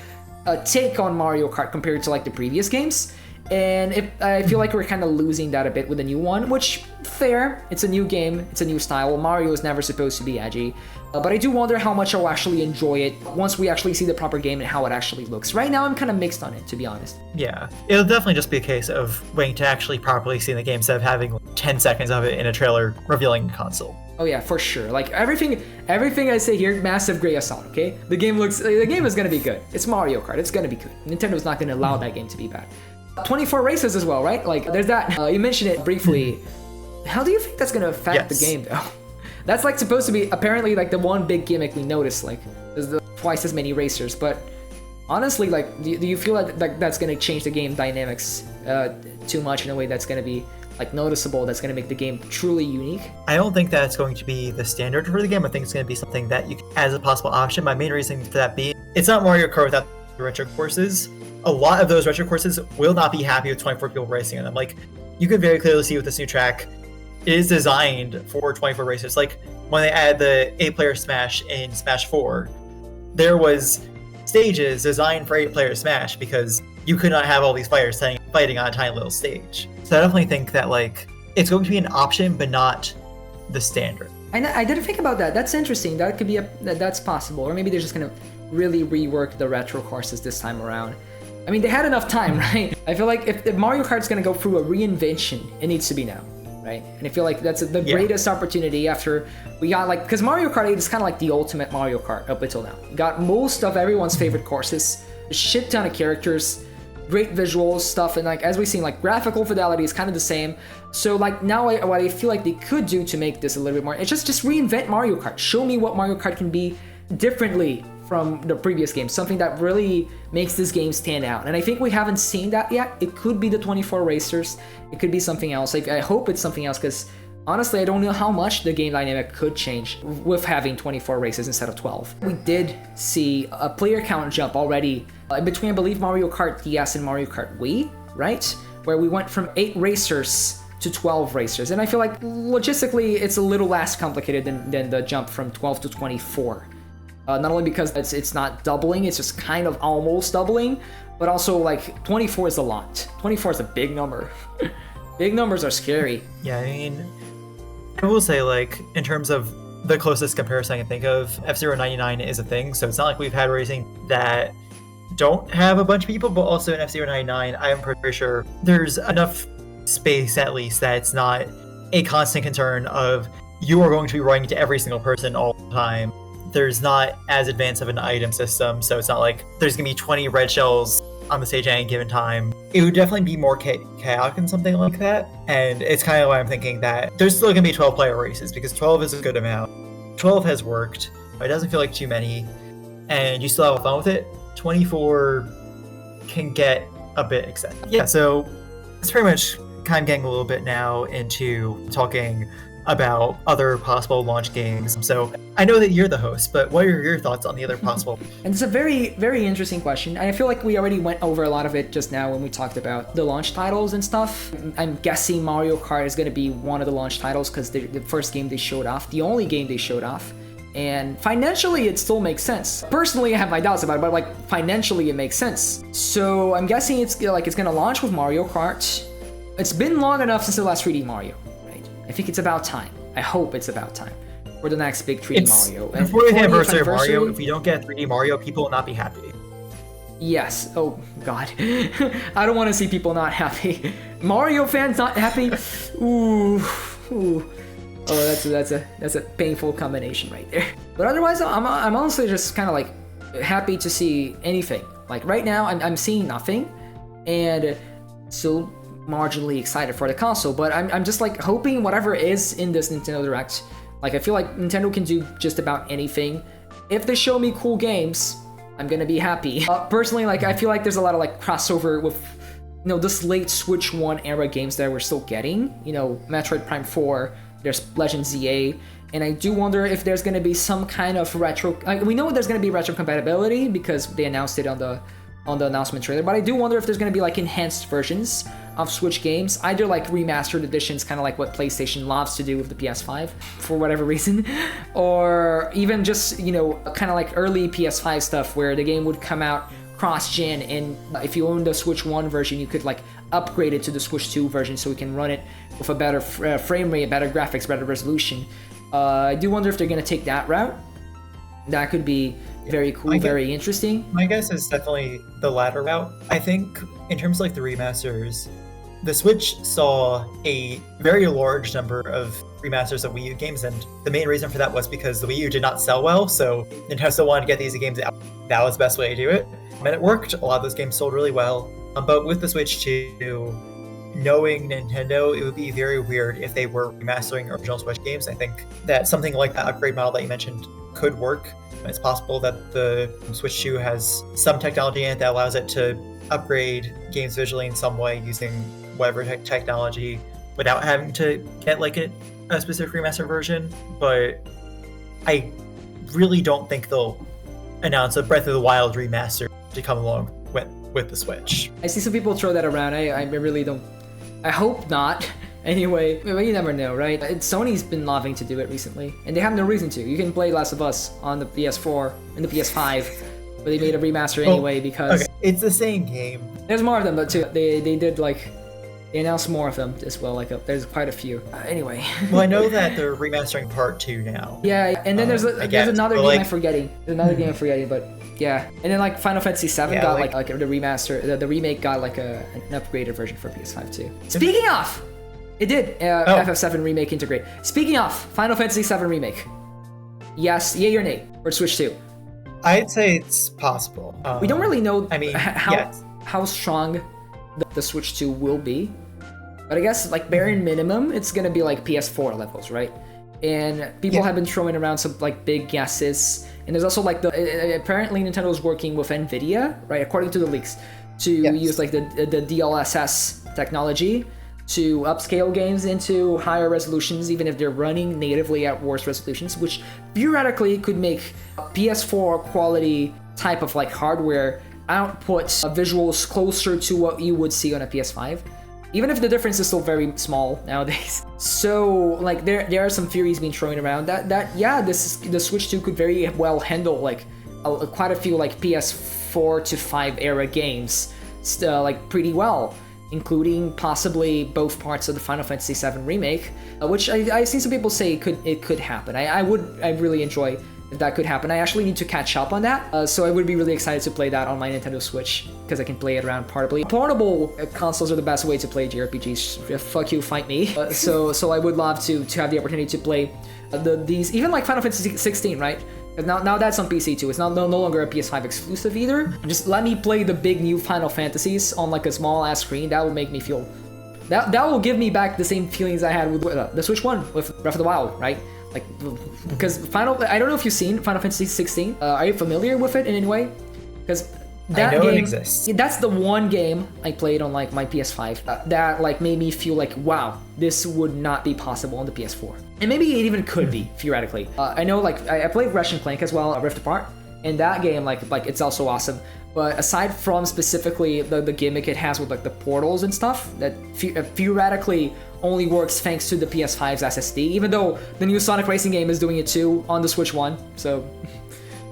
take on Mario Kart compared to like the previous games. And I feel like we're kind of losing that a bit with the new one, which, fair, it's a new game, it's a new style. Mario is never supposed to be edgy. But I do wonder how much I'll actually enjoy it once we actually see the proper game and how it actually looks. Right now, I'm kind of mixed on it, to be honest. Yeah, it'll definitely just be a case of waiting to actually properly see the game instead of having like 10 seconds of it in a trailer revealing a console. Oh yeah, for sure. Like everything I say here, massive gray assault, okay? The game is gonna be good. It's Mario Kart, it's gonna be good. Nintendo's not gonna allow that game to be bad. 24 races as well, right? Like there's that. You mentioned it briefly. How do you think that's gonna affect the game though? That's like supposed to be apparently like the one big gimmick we noticed. Like there's twice as many racers, but honestly, like, do you feel like that's gonna change the game dynamics too much in a way that's gonna be like noticeable, that's gonna make the game truly unique? I don't think that's going to be the standard for the game. I think it's going to be something that you can, as a possible option. My main reason for that being, it's not Mario Kart without the retro courses. A lot of those retro courses will not be happy with 24 people racing on them. Like, you can very clearly see with this new track, it is designed for 24 racers. Like, when they added the 8-player Smash in Smash 4, there was stages designed for 8-player Smash because you could not have all these players fighting on a tiny little stage. So I definitely think that, like, it's going to be an option, but not the standard. I didn't think about that. That's interesting. That could be that's possible. Or maybe they're just gonna really rework the retro courses this time around. I mean, they had enough time, right? I feel like if Mario Kart's gonna go through a reinvention, it needs to be now, right? And I feel like that's the greatest opportunity after we got, like, because Mario Kart 8 is kind of like the ultimate Mario Kart up until now. Got most of everyone's favorite courses, a shit ton of characters, great visuals stuff, and like as we've seen, like graphical fidelity is kind of the same. So like now what I feel like they could do to make this a little bit more, it's just reinvent Mario Kart. Show me what Mario Kart can be differently from the previous game, something that really makes this game stand out. And I think we haven't seen that yet. It could be the 24 racers, it could be something else. Like, I hope it's something else, because honestly, I don't know how much the game dynamic could change with having 24 races instead of 12. We did see a player count jump already between, I believe, Mario Kart DS and Mario Kart Wii, right? Where we went from 8 racers to 12 racers. And I feel like logistically, it's a little less complicated than the jump from 12 to 24. Not only because it's not doubling, it's just kind of almost doubling, but also like 24 is a lot. 24 is a big number. Big numbers are scary. Yeah, I mean, I will say, like, in terms of the closest comparison I can think of, F-Zero 99 is a thing, so it's not like we've had racing that don't have a bunch of people, but also in F-Zero 99, I am pretty sure there's enough space, at least, that it's not a constant concern of you are going to be running to every single person all the time. There's not as advanced of an item system, so it's not like there's going to be 20 red shells on the stage at any given time. It would definitely be more chaotic than something like that, and it's kind of why I'm thinking that there's still going to be 12-player races, because 12 is a good amount. 12 has worked, it doesn't feel like too many, and you still have fun with it. 24 can get a bit excessive. Yeah, so it's pretty much kind of getting a little bit now into talking about other possible launch games. So I know that you're the host, but what are your thoughts on the other possible? And it's a very, very interesting question. I feel like we already went over a lot of it just now when we talked about the launch titles and stuff. I'm guessing Mario Kart is going to be one of the launch titles because the first game they showed off, the only game they showed off. And financially, it still makes sense. Personally, I have my doubts about it, but like financially, it makes sense. So I'm guessing it's going to launch with Mario Kart. It's been long enough since the last 3D Mario. I think it's about time. I hope it's about time for the next big 3D Mario. And for the anniversary of Mario, if we don't get 3D Mario, people will not be happy. Yes. Oh, God. I don't want to see people not happy. Mario fans not happy? Ooh. Oh, that's a painful combination right there. But otherwise, I'm honestly just kind of like happy to see anything. Like right now, I'm seeing nothing, and so marginally excited for the console, but I'm just like hoping whatever is in this Nintendo Direct, like I feel like Nintendo can do just about anything. If they show me cool games, I'm gonna be happy. Personally, like I feel like there's a lot of like crossover with, you know, this late Switch 1 era games that we're still getting. You know, Metroid Prime 4, there's Legend ZA, and I do wonder if there's gonna be some kind of retro. We know there's gonna be retro compatibility because they announced it on the announcement trailer, but I do wonder if there's going to be like enhanced versions of Switch games, either like remastered editions, kind of like what PlayStation loves to do with the PS5 for whatever reason, or even just, you know, kind of like early PS5 stuff where the game would come out cross-gen, and if you own the Switch 1 version, you could like upgrade it to the Switch 2 version so we can run it with a better frame rate, better graphics, better resolution. I do wonder if they're going to take that route. That could be very cool, very interesting. My guess is definitely the latter route. I think in terms of like the remasters, the Switch saw a very large number of remasters of Wii U games, and the main reason for that was because the Wii U did not sell well, so Nintendo still wanted to get these games out. That was the best way to do it, and it worked. A lot of those games sold really well, but with the Switch 2, knowing Nintendo, it would be very weird if they were remastering original Switch games. I think that something like that upgrade model that you mentioned could work. It's possible that the Switch 2 has some technology in it that allows it to upgrade games visually in some way using whatever technology without having to get like a specific remaster version. But I really don't think they'll announce a Breath of the Wild remaster to come along with the Switch. I see some people throw that around. I really don't. I hope not. Anyway, but you never know, right? Sony's been loving to do it recently, and they have no reason to. You can play Last of Us on the PS4 and the PS5, but they made a remaster anyway because it's the same game. There's more of them, but too. They did like they announced more of them as well. Like there's quite a few. Anyway. Well, I know that they're remastering Part 2 now. Yeah, and then there's another game like, I'm forgetting. There's another game I'm forgetting, but. Yeah, and then like Final Fantasy VII got like the remaster, the remake got like an upgraded version for PS5 too. Speaking of, it did FF7 remake integrate. Speaking of Final Fantasy VII remake, yes, yay or nay for Switch 2? I'd say it's possible. We don't really know. I mean, how strong the Switch 2 will be, but I guess like bare minimum, it's gonna be like PS4 levels, right? And people have been throwing around some like big guesses. And there's also like apparently Nintendo is working with Nvidia, right? According to the leaks, to use like the DLSS technology to upscale games into higher resolutions, even if they're running natively at worse resolutions, which theoretically could make PS4 quality type of like hardware output visuals closer to what you would see on a PS5. Even if the difference is still very small nowadays. So like there are some theories being thrown around that the Switch 2 could very well handle like quite a few like PS4 to 5 era games like pretty well, including possibly both parts of the Final Fantasy VII remake, which I seen some people say it could happen. I really enjoy if that could happen. I actually need to catch up on that, so I would be really excited to play that on my Nintendo Switch because I can play it around portably. Portable consoles are the best way to play JRPGs. Fuck you, fight me. So I would love to have the opportunity to play these, even like Final Fantasy 16, right? Now that's on PC too. It's no longer a PS5 exclusive either. Just let me play the big new Final Fantasies on like a small ass screen. That will make me feel. That will give me back the same feelings I had with the Switch 1 with Breath of the Wild, right? Like, because I don't know if you've seen Final Fantasy 16. Are you familiar with it in any way? Because that I know game it exists. That's the one game I played on like my PS5 that like made me feel like, wow, this would not be possible on the PS4, and maybe it even could be theoretically. I know like I played Ratchet & Clank as well, Rift Apart, and that game like it's also awesome. But aside from specifically the gimmick it has with like the portals and stuff, that theoretically only works thanks to the PS5's SSD, even though the new Sonic Racing game is doing it too on the Switch 1, so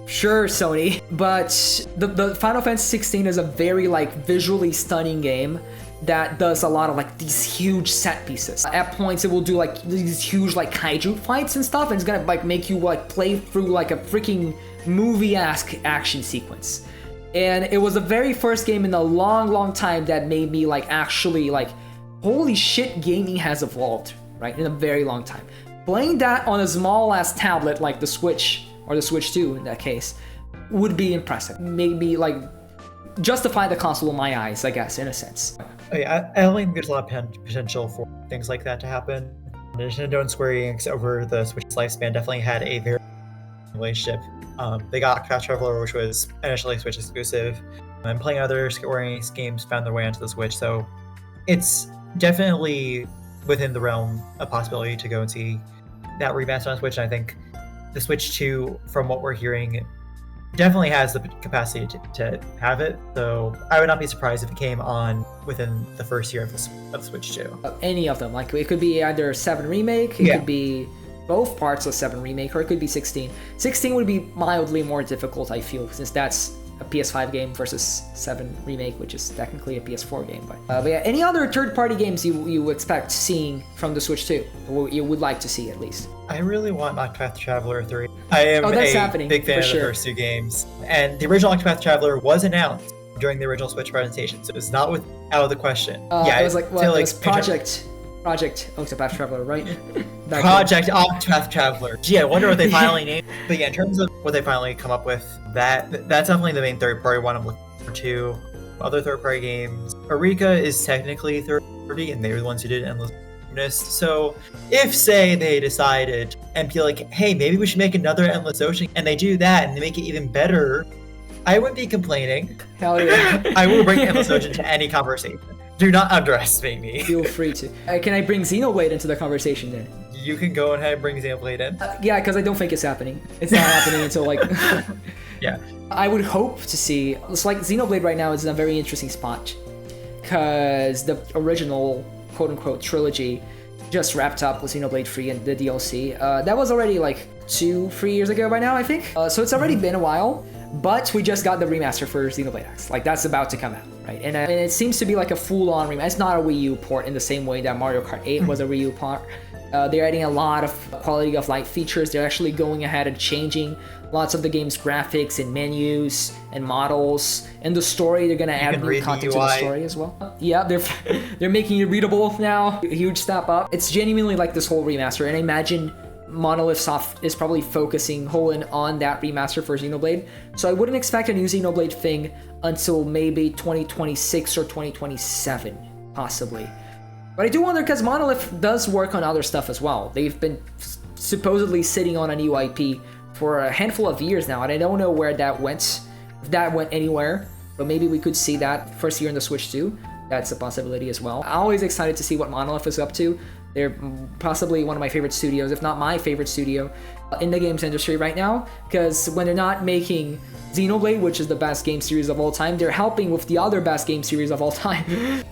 sure, Sony. But the Final Fantasy 16 is a very like visually stunning game that does a lot of like these huge set pieces. At points it will do like these huge like kaiju fights and stuff, and it's gonna like make you like play through like a freaking movie-esque action sequence. And it was the very first game in a long time that made me like actually like, holy shit, gaming has evolved, right? In a very long time. Playing that on a small ass tablet like the Switch, or the Switch 2 in that case, would be impressive. Maybe like justify the console in my eyes, I guess, in a sense. I don't think there's a lot of potential for things like that to happen. Nintendo and Square Enix over the Switch's lifespan definitely had a very relationship. They got Octopath Traveler, which was initially Switch exclusive, and playing other Square Enix games found their way onto the Switch, so it's definitely within the realm of possibility to go and see that remaster on Switch. And I think the Switch 2, from what we're hearing, definitely has the capacity to have it, so I would not be surprised if it came on within the first year of the Switch 2. Any of them, like it could be either 7 remake, it could be both parts of 7 remake, or it could be 16. 16 would be mildly more difficult, I feel, since that's a PS5 game versus 7 remake, which is technically a PS4 game. But yeah, any other third-party games you expect seeing from the Switch 2, or you would like to see at least? I really want Octopath Traveler 3. I am a big fan of the first 2 games, and the original Octopath Traveler was announced during the original Switch presentation, so it's not out of the question. It was like, well, it was Project Octopath Traveler, right? Project Octopath Traveler. Gee, I wonder what they finally named. But yeah, in terms of what they finally come up with, that's definitely the main third-party one I'm looking forward to. Other third-party games, Eureka is technically third-party, and they were the ones who did Endless weirdness. So if, say, they decided and feel like, hey, maybe we should make another Endless Ocean, and they do that and they make it even better, I wouldn't be complaining. Hell yeah. I will bring Endless Ocean to any conversation. Do not underestimate me. Feel free to. Can I bring Xenoblade into the conversation then? You can go ahead and bring Xenoblade in. Yeah, because I don't think it's happening. It's not happening until like... Yeah. I would hope to see... It's like Xenoblade right now is in a very interesting spot. Because the original quote-unquote trilogy just wrapped up with Xenoblade 3 and the DLC. That was already like 2-3 years ago by now, I think. So it's already been a while. But we just got the remaster for Xenoblade X. Like, that's about to come out, right? And it seems to be like a full-on remaster. It's not a Wii U port in the same way that Mario Kart 8 was a Wii U port. They're adding a lot of quality of life features. They're actually going ahead and changing lots of the game's graphics and menus and models. And the story, they're going to add new content to the story as well. Yeah, they're making it readable now. A huge step up. It's genuinely like this whole remaster. And I imagine Monolith Soft is probably focusing wholly on that remaster for Xenoblade. So I wouldn't expect a new Xenoblade thing until maybe 2026 or 2027, possibly. But I do wonder, because Monolith does work on other stuff as well. They've been supposedly sitting on a new IP for a handful of years now, and I don't know where that went, if that went anywhere. But maybe we could see that first year in the Switch too. That's a possibility as well. I'm always excited to see what Monolith is up to. They're possibly one of my favorite studios, if not my favorite studio in the games industry right now, because when they're not making Xenoblade, which is the best game series of all time, they're helping with the other best game series of all time.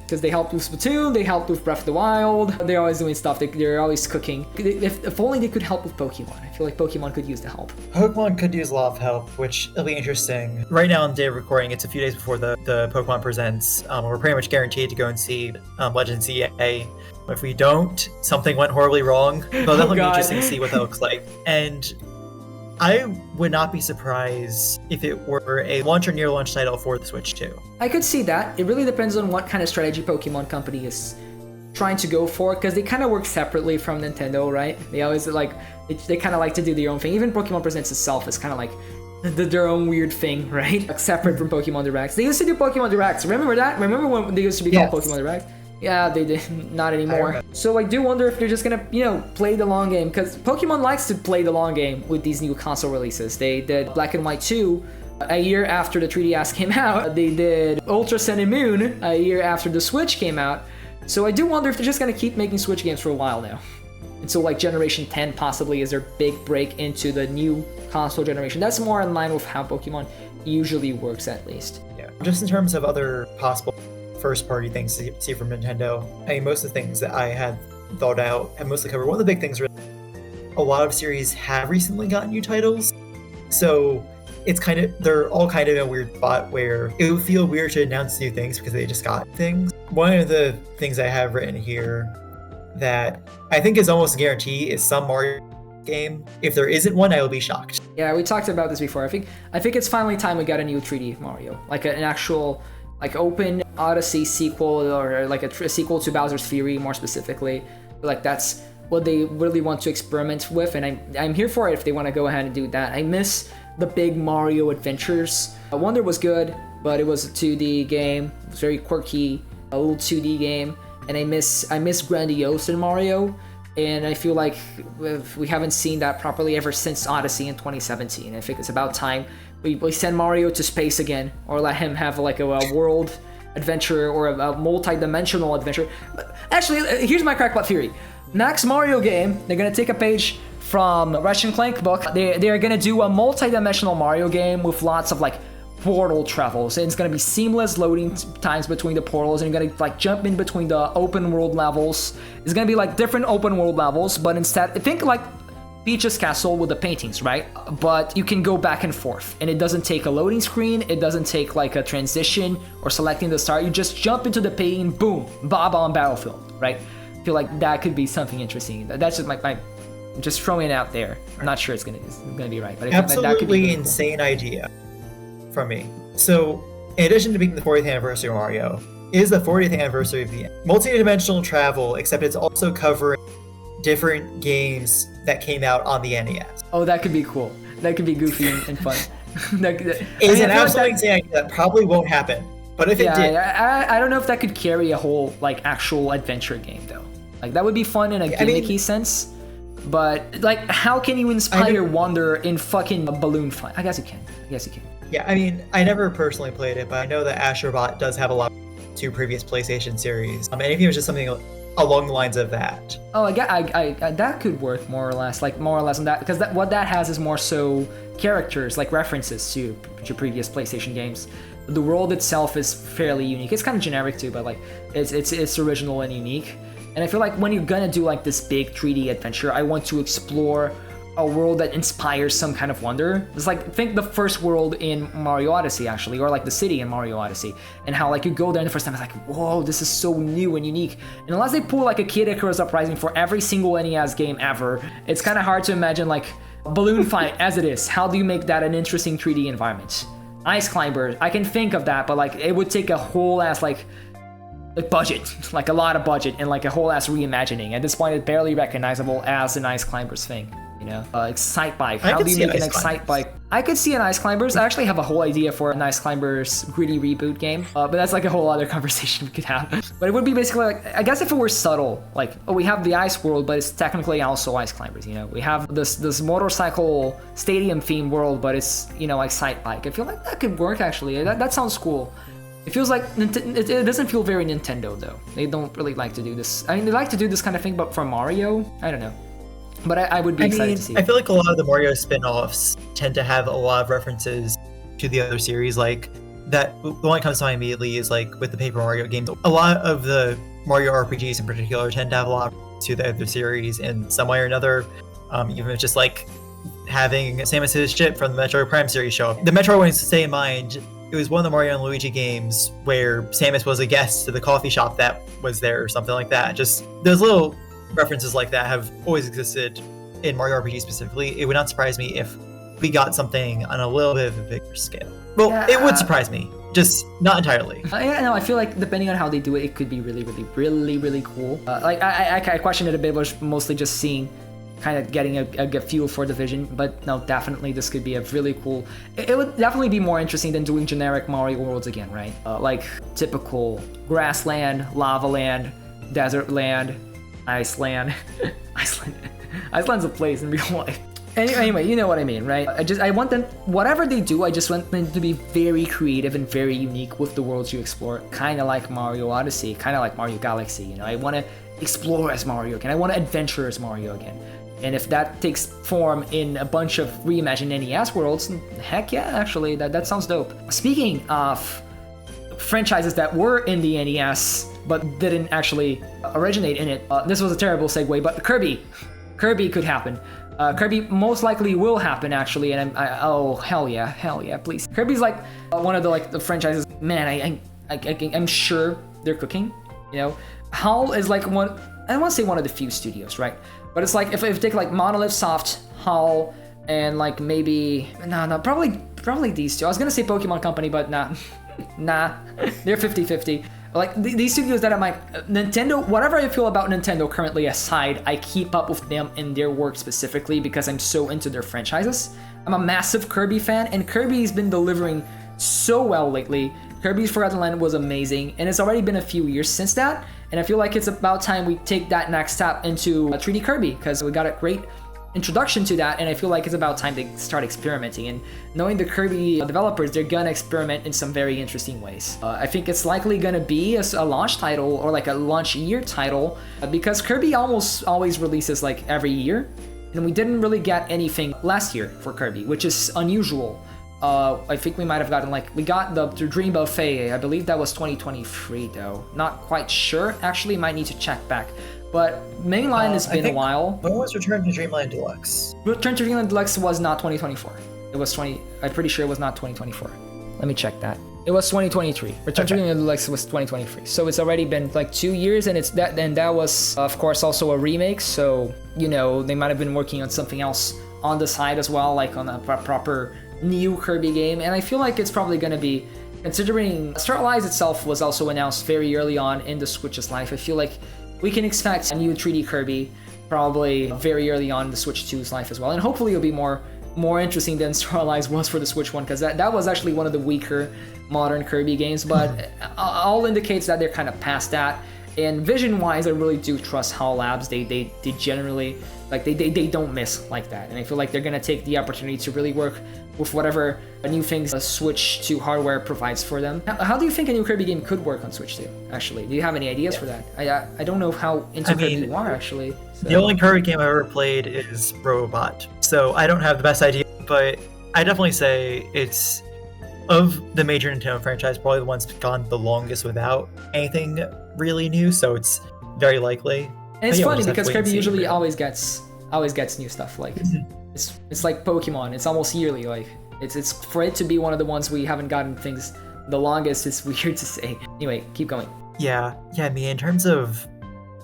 Because they helped with Splatoon, they helped with Breath of the Wild, they're always doing stuff, they're always cooking. If only they could help with Pokemon. I feel like Pokemon could use the help. Pokemon could use a lot of help, which will be interesting. Right now on the day of recording, it's a few days before the Pokemon Presents. We're pretty much guaranteed to go and see Legends EA. If we don't, something went horribly wrong. But it'll definitely be interesting to see what that looks like. And I would not be surprised if it were a launch or near launch title for the Switch too. I could see that. It really depends on what kind of strategy Pokemon Company is trying to go for, because they kind of work separately from Nintendo, right? They always they kind of like to do their own thing. Even Pokemon Presents itself is kind of like their own weird thing, right? Like separate from Pokemon Directs. They used to do Pokemon Directs. Remember that? Remember when they used to be called Pokemon Direct? Yeah, they did. Not anymore. So I do wonder if they're just gonna, play the long game, because Pokemon likes to play the long game with these new console releases. They did Black and White 2 a year after the 3DS came out. They did Ultra Sun and Moon a year after the Switch came out. So I do wonder if they're just gonna keep making Switch games for a while now. Until like Generation 10 possibly is their big break into the new console generation. That's more in line with how Pokemon usually works, at least. Yeah. Just in terms of other possible first-party things to see from Nintendo, I mean, most of the things that I had thought out have mostly covered. One of the big things, a lot of series have recently gotten new titles, so they're all kind of in a weird spot where it would feel weird to announce new things because they just got things. One of the things I have written here that I think is almost a guarantee is some Mario game. If there isn't one, I will be shocked. Yeah, we talked about this before. I think it's finally time we got a new 3D Mario, like an actual open Odyssey sequel, or like a sequel to Bowser's Fury, more specifically. Like that's what they really want to experiment with, and I'm here for it if they want to go ahead and do that. I miss the big Mario adventures. Wonder was good, but it was a 2D game. It was very quirky, a little 2D game, and I miss Grandiose in Mario. And I feel like we haven't seen that properly ever since Odyssey in 2017. I think it's about time we send Mario to space again, or let him have like a world adventure or a multi-dimensional adventure. Actually, here's my crackpot theory. Next Mario game, they're gonna take a page from Ratchet and Clank book. They're gonna do a multi-dimensional Mario game with lots of like portal travels, and it's gonna be seamless loading times between the portals, and you're gonna like jump in between the open world levels. It's gonna be like different open world levels, but instead think like Peach's Castle with the paintings, right? But you can go back and forth, and it doesn't take a loading screen, it doesn't take like a transition or selecting the start. You just jump into the painting, boom, Bob on Battlefield, right? I feel like that could be something interesting. That's just my just throwing it out there. I'm not sure it's gonna be right, but I think that could be really insane idea from me. So, in addition to being the 40th anniversary of Mario, is the 40th anniversary of the multi-dimensional travel, except it's also covering different games that came out on the NES. Oh, that could be cool. That could be goofy and fun. It's an absolute insane idea that probably won't happen. But if it did, I don't know if that could carry a whole like actual adventure game though. Like that would be fun in a gimmicky sense. But like, how can you inspire wonder in fucking a balloon fight? I guess you can. Yeah, I mean, I never personally played it, but I know that Astrobot does have a lot to previous PlayStation series. And if it was just something along the lines of that. Oh, I that could work more or less on that, because what that has is more so characters, like references to previous PlayStation games. The world itself is fairly unique. It's kind of generic too, but like it's original and unique. And I feel like when you're gonna do like this big 3D adventure, I want to explore a world that inspires some kind of wonder. It's like, think the first world in Mario Odyssey, actually, or like the city in Mario Odyssey, and how like you go there and the first time it's like, whoa, this is so new and unique. And unless they pull like a Kid Icarus Uprising for every single NES game ever, it's kind of hard to imagine like Balloon Fight as it is. How do you make that an interesting 3D environment? Ice Climber, I can think of that, but like it would take a whole ass like budget, like a lot of budget, and like a whole ass reimagining. At this point, it's barely recognizable as an Ice Climbers thing. You know, Excite Bike. How do you make an Excite Bike? I could see an Ice Climbers. I actually have a whole idea for an Ice Climbers gritty reboot game, but that's like a whole other conversation we could have. But it would be basically like, I guess if it were subtle, like, oh, we have the ice world, but it's technically also Ice Climbers. You know, we have this motorcycle stadium themed world, but it's, you know, Excite Bike. I feel like that could work actually. That sounds cool. It feels like it doesn't feel very Nintendo though. They don't really like to do this. I mean, they like to do this kind of thing, but for Mario, I don't know. But I would be excited to see. I feel like a lot of the Mario spin-offs tend to have a lot of references to the other series. Like that, the one that comes to mind immediately is like with the Paper Mario games. A lot of the Mario RPGs in particular tend to have a lot to the other series in some way or another. Even if just like having Samus's ship from the Metroid Prime series show up. The Metroid ones, to stay in mind, it was one of the Mario and Luigi games where Samus was a guest to the coffee shop that was there or something like that. Just those little references like that have always existed in Mario RPG specifically. It would not surprise me if we got something on a little bit of a bigger scale. Well, it would surprise me, just not entirely. Yeah, no, I feel like depending on how they do it, it could be really, really, really, really cool. Like I question it a bit, but mostly just seeing, kind of getting a feel for the vision. But no, definitely this could be a really cool. It would definitely be more interesting than doing generic Mario worlds again, right? Like typical grassland, lava land, desert land, Iceland. Iceland's a place in real life. Anyway, you know what I mean, right? I want them, whatever they do, I just want them to be very creative and very unique with the worlds you explore. Kind of like Mario Odyssey, kind of like Mario Galaxy. You know, I want to explore as Mario again. I want to adventure as Mario again. And if that takes form in a bunch of reimagined NES worlds, heck yeah, actually, that sounds dope. Speaking of franchises that were in the NES but didn't actually originate in it, this was a terrible segue, but Kirby could happen. Kirby most likely will happen actually, and oh hell yeah, please. Kirby's like one of the franchises. Man, I'm sure they're cooking. You know, HAL is like one. I don't want to say one of the few studios, right? But it's like if you take like Monolith Soft, HAL, and like maybe probably these two. I was gonna say Pokemon Company, but nah, they're 50-50. Like these studios that I'm like, Nintendo, whatever I feel about Nintendo currently aside, I keep up with them and their work specifically because I'm so into their franchises. I'm a massive Kirby fan, and Kirby's been delivering so well lately. Kirby's Forgotten Land was amazing, and it's already been a few years since that, and I feel like it's about time we take that next step into 3D Kirby, because we got a great introduction to that, and I feel like it's about time to start experimenting. And knowing the Kirby developers, they're gonna experiment in some very interesting ways. I think it's likely gonna be a launch title or like a launch year title, because Kirby almost always releases like every year, and we didn't really get anything last year for Kirby, which is unusual. I think we might have gotten we got the Dream Buffet. I believe that was 2023 though. Not quite sure. Actually, might need to check back. But mainline has been a while. When was Return to Dreamland Deluxe? Return to Dreamland Deluxe was not 2024. It was I'm pretty sure it was not 2024. Let me check that. It was 2023. Return to Dreamland Deluxe was 2023. So it's already been like 2 years, and that was of course also a remake. So you know they might have been working on something else on the side as well, like on a proper new Kirby game. And I feel like it's probably going to be, considering Star Allies itself was also announced very early on in the Switch's life, I feel like we can expect a new 3D Kirby probably very early on in the Switch 2's life as well. And hopefully it'll be more interesting than Star Allies was for the Switch 1, because that was actually one of the weaker modern Kirby games. But all indicates that they're kind of past that. And vision-wise, I really do trust HAL Labs. They generally, like, they don't miss like that. And I feel like they're going to take the opportunity to really work with whatever new things a Switch 2 hardware provides for them. How do you think a new Kirby game could work on Switch 2, actually? Do you have any ideas for that? I don't know how into Kirby you are, actually. So. The only Kirby game I've ever played is Robot, so I don't have the best idea, but I definitely say it's, of the major Nintendo franchise, probably the one's gone the longest without anything really new, so it's very likely. And it's funny because Kirby usually always gets new stuff. Like it's like Pokemon. It's almost yearly. Like it's for it to be one of the ones we haven't gotten things the longest. It's weird to say. Anyway, keep going. Yeah. I mean, in terms of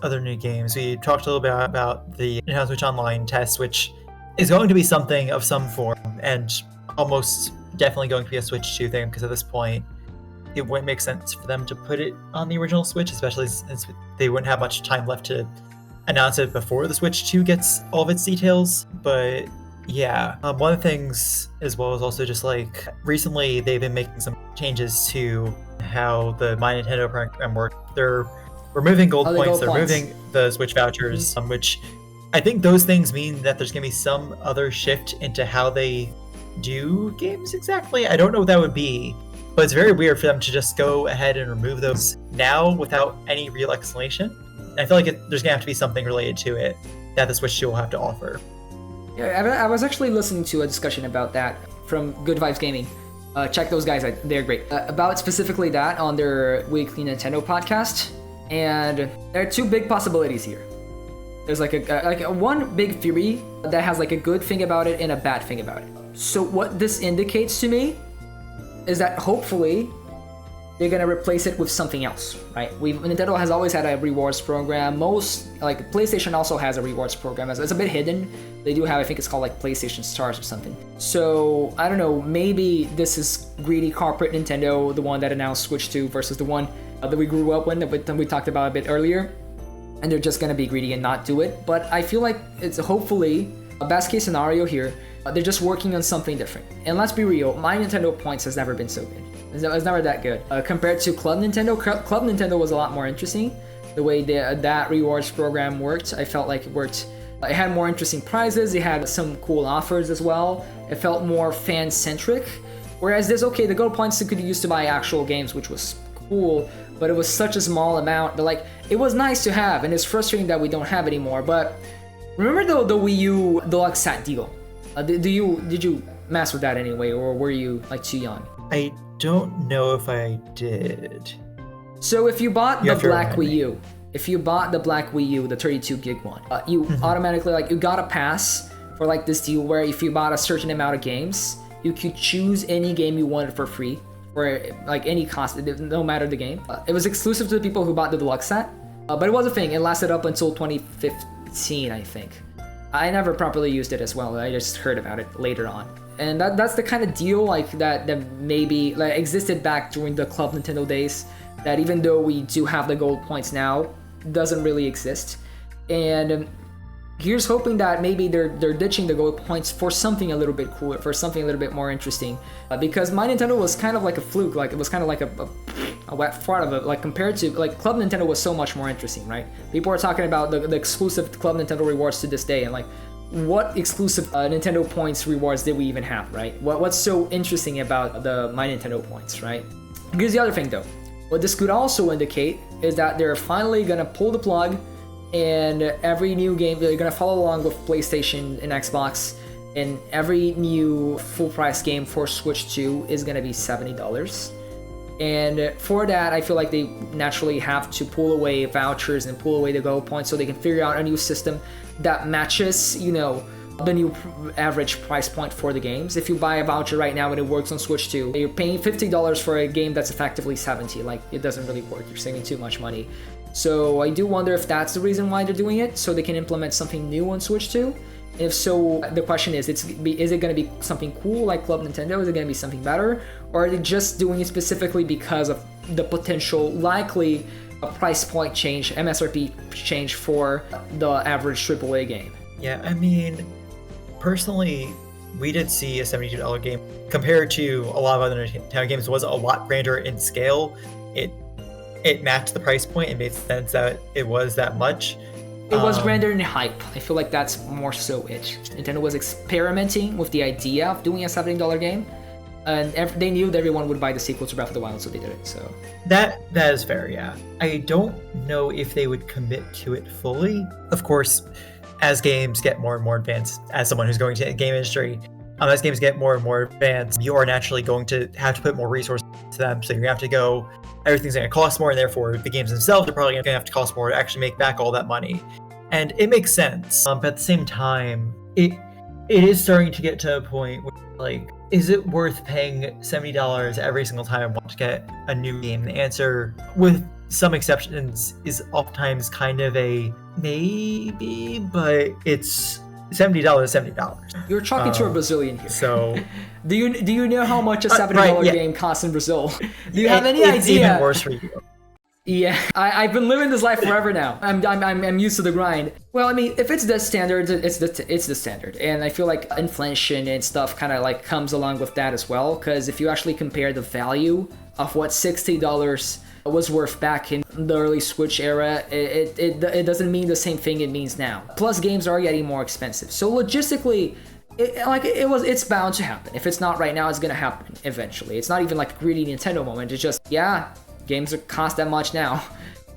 other new games, we talked a little bit about the Nintendo Switch Online test, which is going to be something of some form, and almost definitely going to be a Switch 2 thing, because at this point it wouldn't make sense for them to put it on the original Switch, especially since they wouldn't have much time left to announce it before the Switch 2 gets all of its details. But yeah, one of the things as well is also just like recently they've been making some changes to how the My Nintendo program works. They're removing gold points, they're removing the Switch vouchers, which I think those things mean that there's going to be some other shift into how they do games exactly. I don't know what that would be, but it's very weird for them to just go ahead and remove those now without any real explanation. And I feel like there's gonna have to be something related to it that the Switch 2 will have to offer. Yeah, I was actually listening to a discussion about that from Good Vibes Gaming. Check those guys out, they're great. About specifically that on their weekly Nintendo podcast. And there are two big possibilities here. There's like a one big theory that has like a good thing about it and a bad thing about it. So what this indicates to me is that hopefully they're gonna replace it with something else, right? Nintendo has always had a rewards program. PlayStation also has a rewards program. It's a bit hidden. They do have, I think it's called like PlayStation Stars or something. So I don't know, maybe this is greedy corporate Nintendo, the one that announced Switch 2 versus the one that we grew up with, that we talked about a bit earlier. And they're just gonna be greedy and not do it. But I feel like it's hopefully a best case scenario here. They're just working on something different. And let's be real, My Nintendo Points has never been so good. It's never that good. Compared to Club Nintendo, Club Nintendo was a lot more interesting. The way that rewards program worked, I felt like it worked. It had more interesting prizes, it had some cool offers as well. It felt more fan-centric. Whereas the gold points could be used to buy actual games, which was cool, but it was such a small amount. But like, it was nice to have, and it's frustrating that we don't have anymore. But remember the Wii U Deluxe Set deal? Did you mess with that anyway, or were you like too young? I don't know if I did. So if you bought the Black Wii U, the 32 gig one, you automatically you got a pass for like this deal where if you bought a certain amount of games, you could choose any game you wanted for free for like any cost, no matter the game. It was exclusive to the people who bought the deluxe set, but it was a thing. It lasted up until 2015, I think. I never properly used it as well. I just heard about it later on. And that's the kind of deal that maybe existed back during the Club Nintendo days, that even though we do have the gold points now, doesn't really exist. And here's hoping that maybe they're ditching the gold points for something a little bit cooler, for something a little bit more interesting. Because My Nintendo was kind of like a fluke, it was kind of like a wet fart of it, compared to Club Nintendo was so much more interesting, right? People are talking about the exclusive Club Nintendo rewards to this day, and what exclusive Nintendo points rewards did we even have, right? What's so interesting about the My Nintendo points, right? Here's the other thing though. What this could also indicate is that they're finally gonna pull the plug, and every new game, they're gonna follow along with PlayStation and Xbox, and every new full price game for Switch 2 is gonna be $70. And for that, I feel like they naturally have to pull away vouchers and pull away the gold points so they can figure out a new system that matches, the new average price point for the games. If you buy a voucher right now and it works on Switch 2, you're paying $50 for a game that's effectively $70. It doesn't really work. You're saving too much money. So I do wonder if that's the reason why they're doing it, so they can implement something new on Switch 2. If so, the question is it going to be something cool like Club Nintendo? Is it going to be something better? Or are they just doing it specifically because of the potential, likely, price point change, MSRP change for the average AAA game? Yeah, I mean, personally, we did see a $72 game compared to a lot of other Nintendo games. It was a lot grander in scale. It it matched the price point. It made sense that it was that much. It was rendered in hype. I feel like that's more so it. Nintendo was experimenting with the idea of doing a $70 game, and they knew that everyone would buy the sequel to Breath of the Wild, so they did it. So that is fair, yeah. I don't know if they would commit to it fully. Of course, as games get more and more advanced, as someone who's going to the game industry, as games get more and more advanced, you are naturally going to have to put more resources into them. So you're going to have to go, everything's going to cost more, and therefore the games themselves are probably going to have to cost more to actually make back all that money. And it makes sense. But at the same time, it is starting to get to a point where, like, is it worth paying $70 every single time I want to get a new game? The answer, with some exceptions, is oftentimes kind of a maybe, but it's $70, $70. You're talking to a Brazilian here. So, do you know how much a $70 game costs in Brazil? Do you have any idea? It's even worse for you. Yeah, I've been living this life forever now. I'm used to the grind. Well, I mean, if it's the standard, it's the standard, and I feel like inflation and stuff kind of like comes along with that as well. Because if you actually compare the value of what $60 was worth back in the early Switch era, it doesn't mean the same thing it means now. Plus, games are getting more expensive, so logistically, it's bound to happen. If it's not right now, it's gonna happen eventually. It's not even like a greedy Nintendo moment. It's just, yeah, games cost that much now.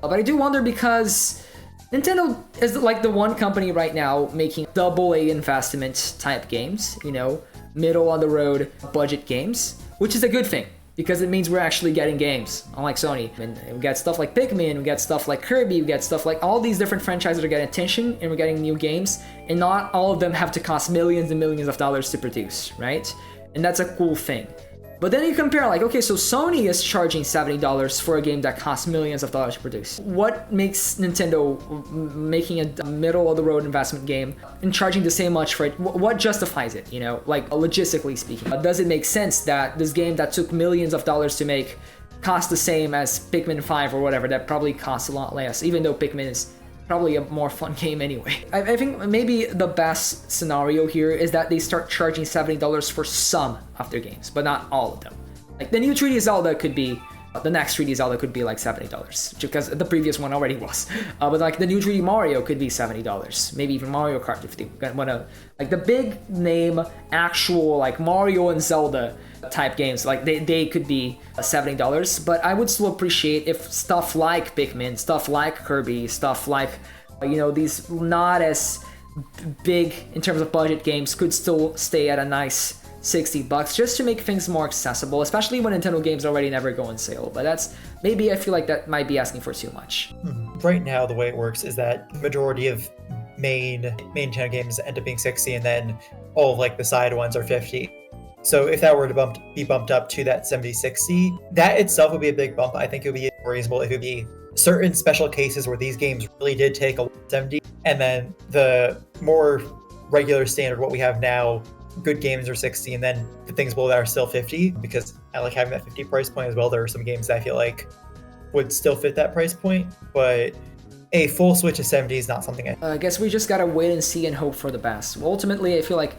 But I do wonder, because Nintendo is like the one company right now making AA investment type games, you know, middle on the road budget games, which is a good thing, because it means we're actually getting games, unlike Sony. And we got stuff like Pikmin, we got stuff like Kirby, we got stuff like all these different franchises that are getting attention, and we're getting new games, and not all of them have to cost millions and millions of dollars to produce, right? And that's a cool thing. But then you compare, like, okay, so Sony is charging $70 for a game that costs millions of dollars to produce. What makes Nintendo making a middle-of-the-road investment game and charging the same much for it? What justifies it, you know, like, logistically speaking? Does it make sense that this game that took millions of dollars to make costs the same as Pikmin 5 or whatever, that probably costs a lot less, even though Pikmin is probably a more fun game anyway? I think maybe the best scenario here is that they start charging $70 for some of their games, but not all of them. Like the new 3D Zelda could be, the next 3D Zelda could be like $70, because the previous one already was. But like the new 3D Mario could be $70, maybe even Mario Kart if they wanna, like the big name actual like Mario and Zelda type games, like they could be $70. But I would still appreciate if stuff like Pikmin, stuff like Kirby, stuff like, you know, these not as big in terms of budget games could still stay at a nice $60, just to make things more accessible, especially when Nintendo games already never go on sale. But that's, maybe I feel like that might be asking for too much. Right now, the way it works is that the majority of main Nintendo games end up being 60, and then all of like the side ones are 50. So if that were to be bumped up to that 70-60, that itself would be a big bump. I think it would be reasonable if it would be certain special cases where these games really did take a 70, and then the more regular standard, what we have now, good games are 60, and then the things below that are still 50, because I like having that 50 price point as well. There are some games that I feel like would still fit that price point, but a full switch to 70 is not something I guess we just gotta wait and see and hope for the best. Ultimately, I feel like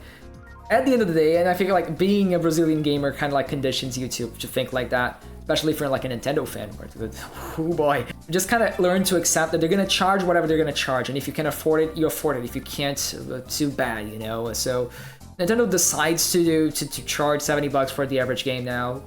at the end of the day, and I feel like being a Brazilian gamer kind of like conditions you to think like that, especially if you're like a Nintendo fan, where, oh boy, just kind of learn to accept that they're gonna charge whatever they're gonna charge, and if you can afford it, you afford it. If you can't, too bad, you know. So Nintendo decides to charge $70 for the average game now.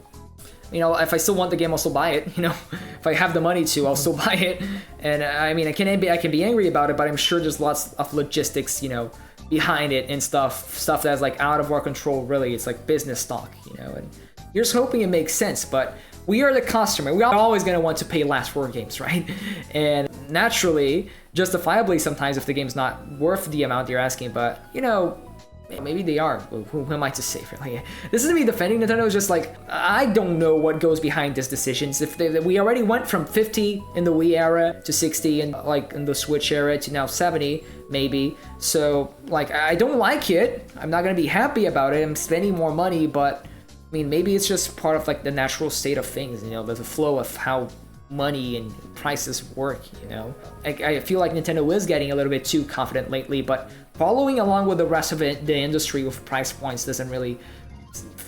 You know, if I still want the game, I'll still buy it. You know, if I have the money to, I'll still buy it. And I mean, I can be angry about it, but I'm sure there's lots of logistics, you know, behind it and stuff that's like out of our control. Really, it's like business talk, you know. And you're just hoping it makes sense, but we are the customer. We are always gonna want to pay less for games, right? And naturally, justifiably, sometimes if the game's not worth the amount you're asking, but you know, maybe they are. Who am I to say? Like, this isn't me defending Nintendo. It's just like, I don't know what goes behind these decisions. If we already went from 50 in the Wii era to 60 and like in the Switch era to now 70, maybe. So like, I don't like it. I'm not gonna be happy about it. I'm spending more money, but I mean, maybe it's just part of like the natural state of things. You know, the flow of how money and prices work, you know. I feel like Nintendo is getting a little bit too confident lately, but following along with the rest of the industry with price points doesn't really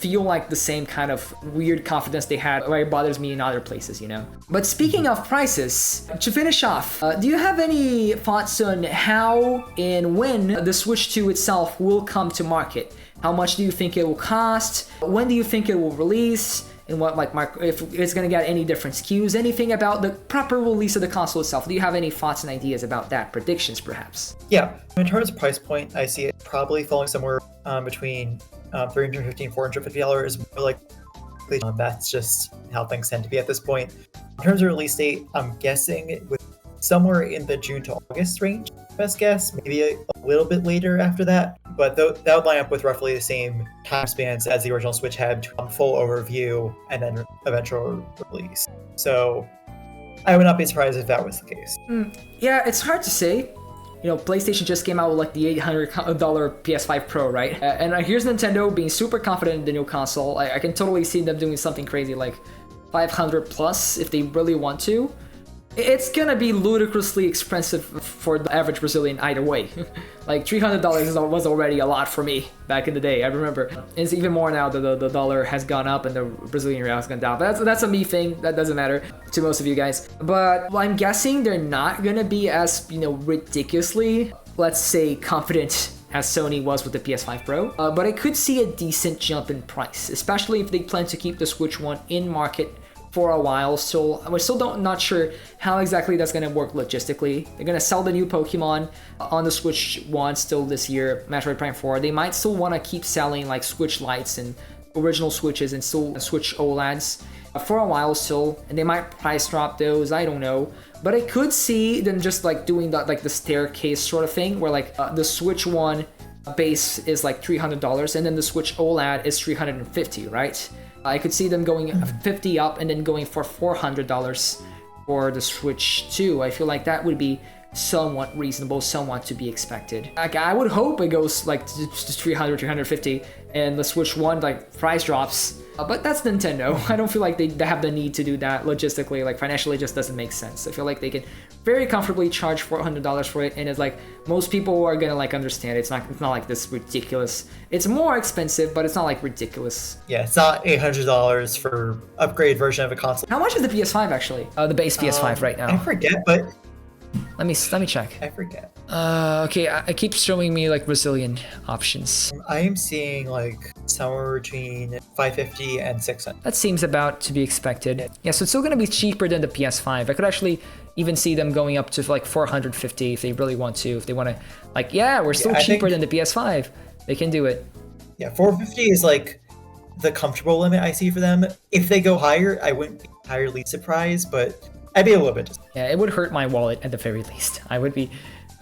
feel like the same kind of weird confidence they had where it bothers me in other places, you know? But speaking of prices, to finish off, do you have any thoughts on how and when the Switch 2 itself will come to market? How much do you think it will cost? When do you think it will release? And what, like, if it's gonna get any different SKUs, anything about the proper release of the console itself? Do you have any thoughts and ideas about that? Predictions, perhaps? Yeah, in terms of price point, I see it probably falling somewhere between $350 and $450. More like that's just how things tend to be at this point. In terms of release date, I'm guessing with somewhere in the June to August range. Best guess, maybe a little bit later after that, but that would line up with roughly the same time spans as the original Switch had to full overview and then eventual release. So I would not be surprised if that was the case. Yeah, it's hard to say. You know, PlayStation just came out with like the $800 PS5 Pro, right? And here's Nintendo being super confident in the new console. I can totally see them doing something crazy like 500 plus if they really want to. It's gonna be ludicrously expensive for the average Brazilian either way. Like $300 was already a lot for me back in the day. I remember. It's even more now that the dollar has gone up and the Brazilian real has gone down. But that's a me thing. That doesn't matter to most of you guys. But I'm guessing they're not gonna be as, you know, ridiculously, let's say, confident as Sony was with the PS5 Pro. But I could see a decent jump in price, especially if they plan to keep the Switch 1 in market for a while. So we're still not sure how exactly that's going to work logistically. They're going to sell the new Pokemon on the Switch 1 still this year, Metroid Prime 4. They might still want to keep selling like Switch Lites and original Switches and still Switch OLEDs for a while still, and they might price drop those, I don't know. But I could see them just like doing that, like the staircase sort of thing, where like the Switch 1 base is like $300 and then the Switch OLED is $350, right? I could see them going 50 up and then going for $400 for the Switch 2. I feel like that would be somewhat reasonable, somewhat to be expected. Like, I would hope it goes like to 300, 350 and the Switch 1 like price drops. But that's Nintendo. I don't feel like they have the need to do that logistically. Like financially, it just doesn't make sense. I feel like they can very comfortably charge $400 for it, and it's like most people are gonna like understand. It's not like this ridiculous. It's more expensive, but it's not like ridiculous. Yeah, it's not $800 for upgrade version of a console. How much is the PS5 actually? The base PS5 right now. I forget, but let me check. I forget. Okay, it keeps showing me like Brazilian options. I am seeing like somewhere between $550 and $600. That seems about to be expected. Yeah, so it's still gonna be cheaper than the PS5. I could actually even see them going up to like $450 if they really want to. If they want to, like, yeah, we're still cheaper than the PS5. They can do it. Yeah, $450 is like the comfortable limit I see for them. If they go higher, I wouldn't be entirely surprised, but I'd be a little bit disappointed. Yeah, it would hurt my wallet at the very least. I would be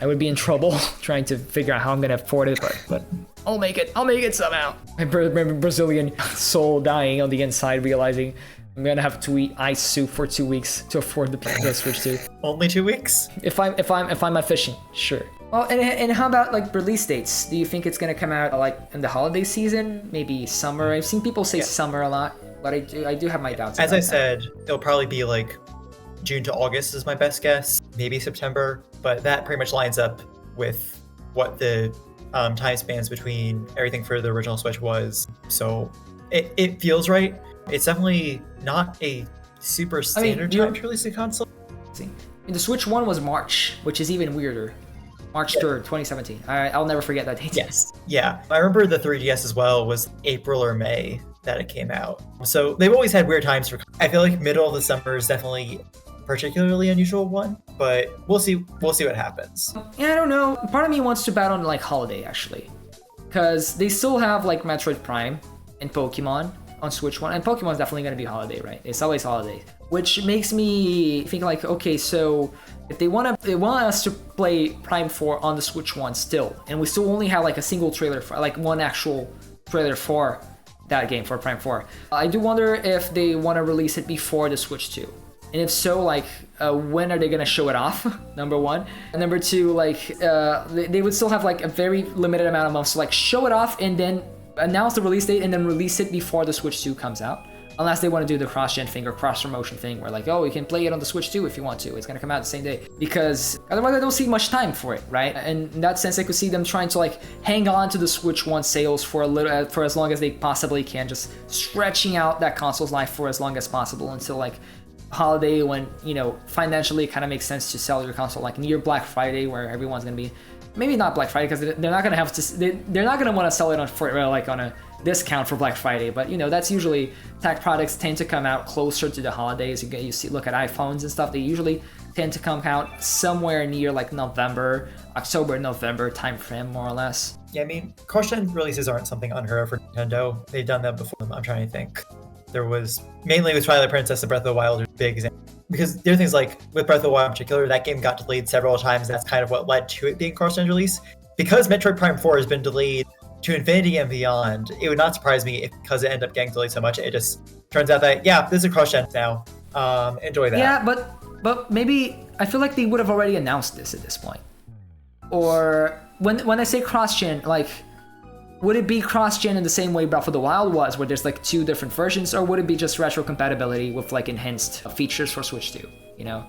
in trouble trying to figure out how I'm gonna afford it, but I'll make it somehow. My Brazilian soul dying on the inside, realizing I'm gonna have to eat ice soup for 2 weeks to afford the Switch 2. Only 2 weeks? If I'm efficient, sure. Well, and how about like release dates? Do you think it's gonna come out like in the holiday season, maybe summer? I've seen people say summer a lot, but I do have my doubts. As I said, it'll probably be like June to August is my best guess, maybe September, but that pretty much lines up with what the time spans between everything for the original Switch was. So it feels right. It's definitely not a super standard time to release a console. The Switch 1 was March, which is even weirder. March 3rd, 2017. I'll never forget that date. Yes. Yeah. I remember the 3DS as well was April or May that it came out. So they've always had weird times for. I feel like middle of the summer is definitely particularly unusual one, but we'll see what happens. Yeah, I don't know. Part of me wants to bet on like holiday actually, because they still have like Metroid Prime and Pokemon on Switch 1, and Pokemon's definitely going to be holiday, right? It's always holiday, which makes me think like, okay, so if they want us to play Prime 4 on the Switch 1 still, and we still only have like a single trailer for like one actual trailer for that game for Prime 4, I do wonder if they want to release it before the Switch 2. And if so, like, when are they gonna show it off? Number one. And number two, like, they would still have like a very limited amount of months to like show it off and then announce the release date and then release it before the Switch 2 comes out. Unless they want to do the cross-gen thing or cross-promotion thing where like, oh, you can play it on the Switch too if you want to. It's going to come out the same day. Because otherwise I don't see much time for it, right? And in that sense, I could see them trying to like hang on to the Switch 1 sales for for as long as they possibly can, just stretching out that console's life for as long as possible until like holiday when, you know, financially it kind of makes sense to sell your console like near Black Friday where everyone's going to be, maybe not Black Friday because they're not going to have to, they're not going to want to sell it on a discount for Black Friday, but you know, that's usually tech products tend to come out closer to the holidays. You see, look at iPhones and stuff, they usually tend to come out somewhere near like October, November time frame, more or less. Yeah, I mean, cross-gen releases aren't something unheard of for Nintendo. They've done that before. I'm trying to think. There was, mainly with Twilight Princess and Breath of the Wild, are big examples. Because there are things like, with Breath of the Wild in particular, that game got delayed several times. That's kind of what led to it being cross-gen release. Because Metroid Prime 4 has been delayed to Infinity and beyond, it would not surprise me if, because it ended up getting delayed so much, it just turns out that, yeah, this is a cross-gen now. Enjoy that. Yeah, but maybe, I feel like they would have already announced this at this point. Or, when I say cross-gen, like, would it be cross-gen in the same way Breath of the Wild was, where there's like 2 different versions, or would it be just retro compatibility with like enhanced features for Switch 2? You know,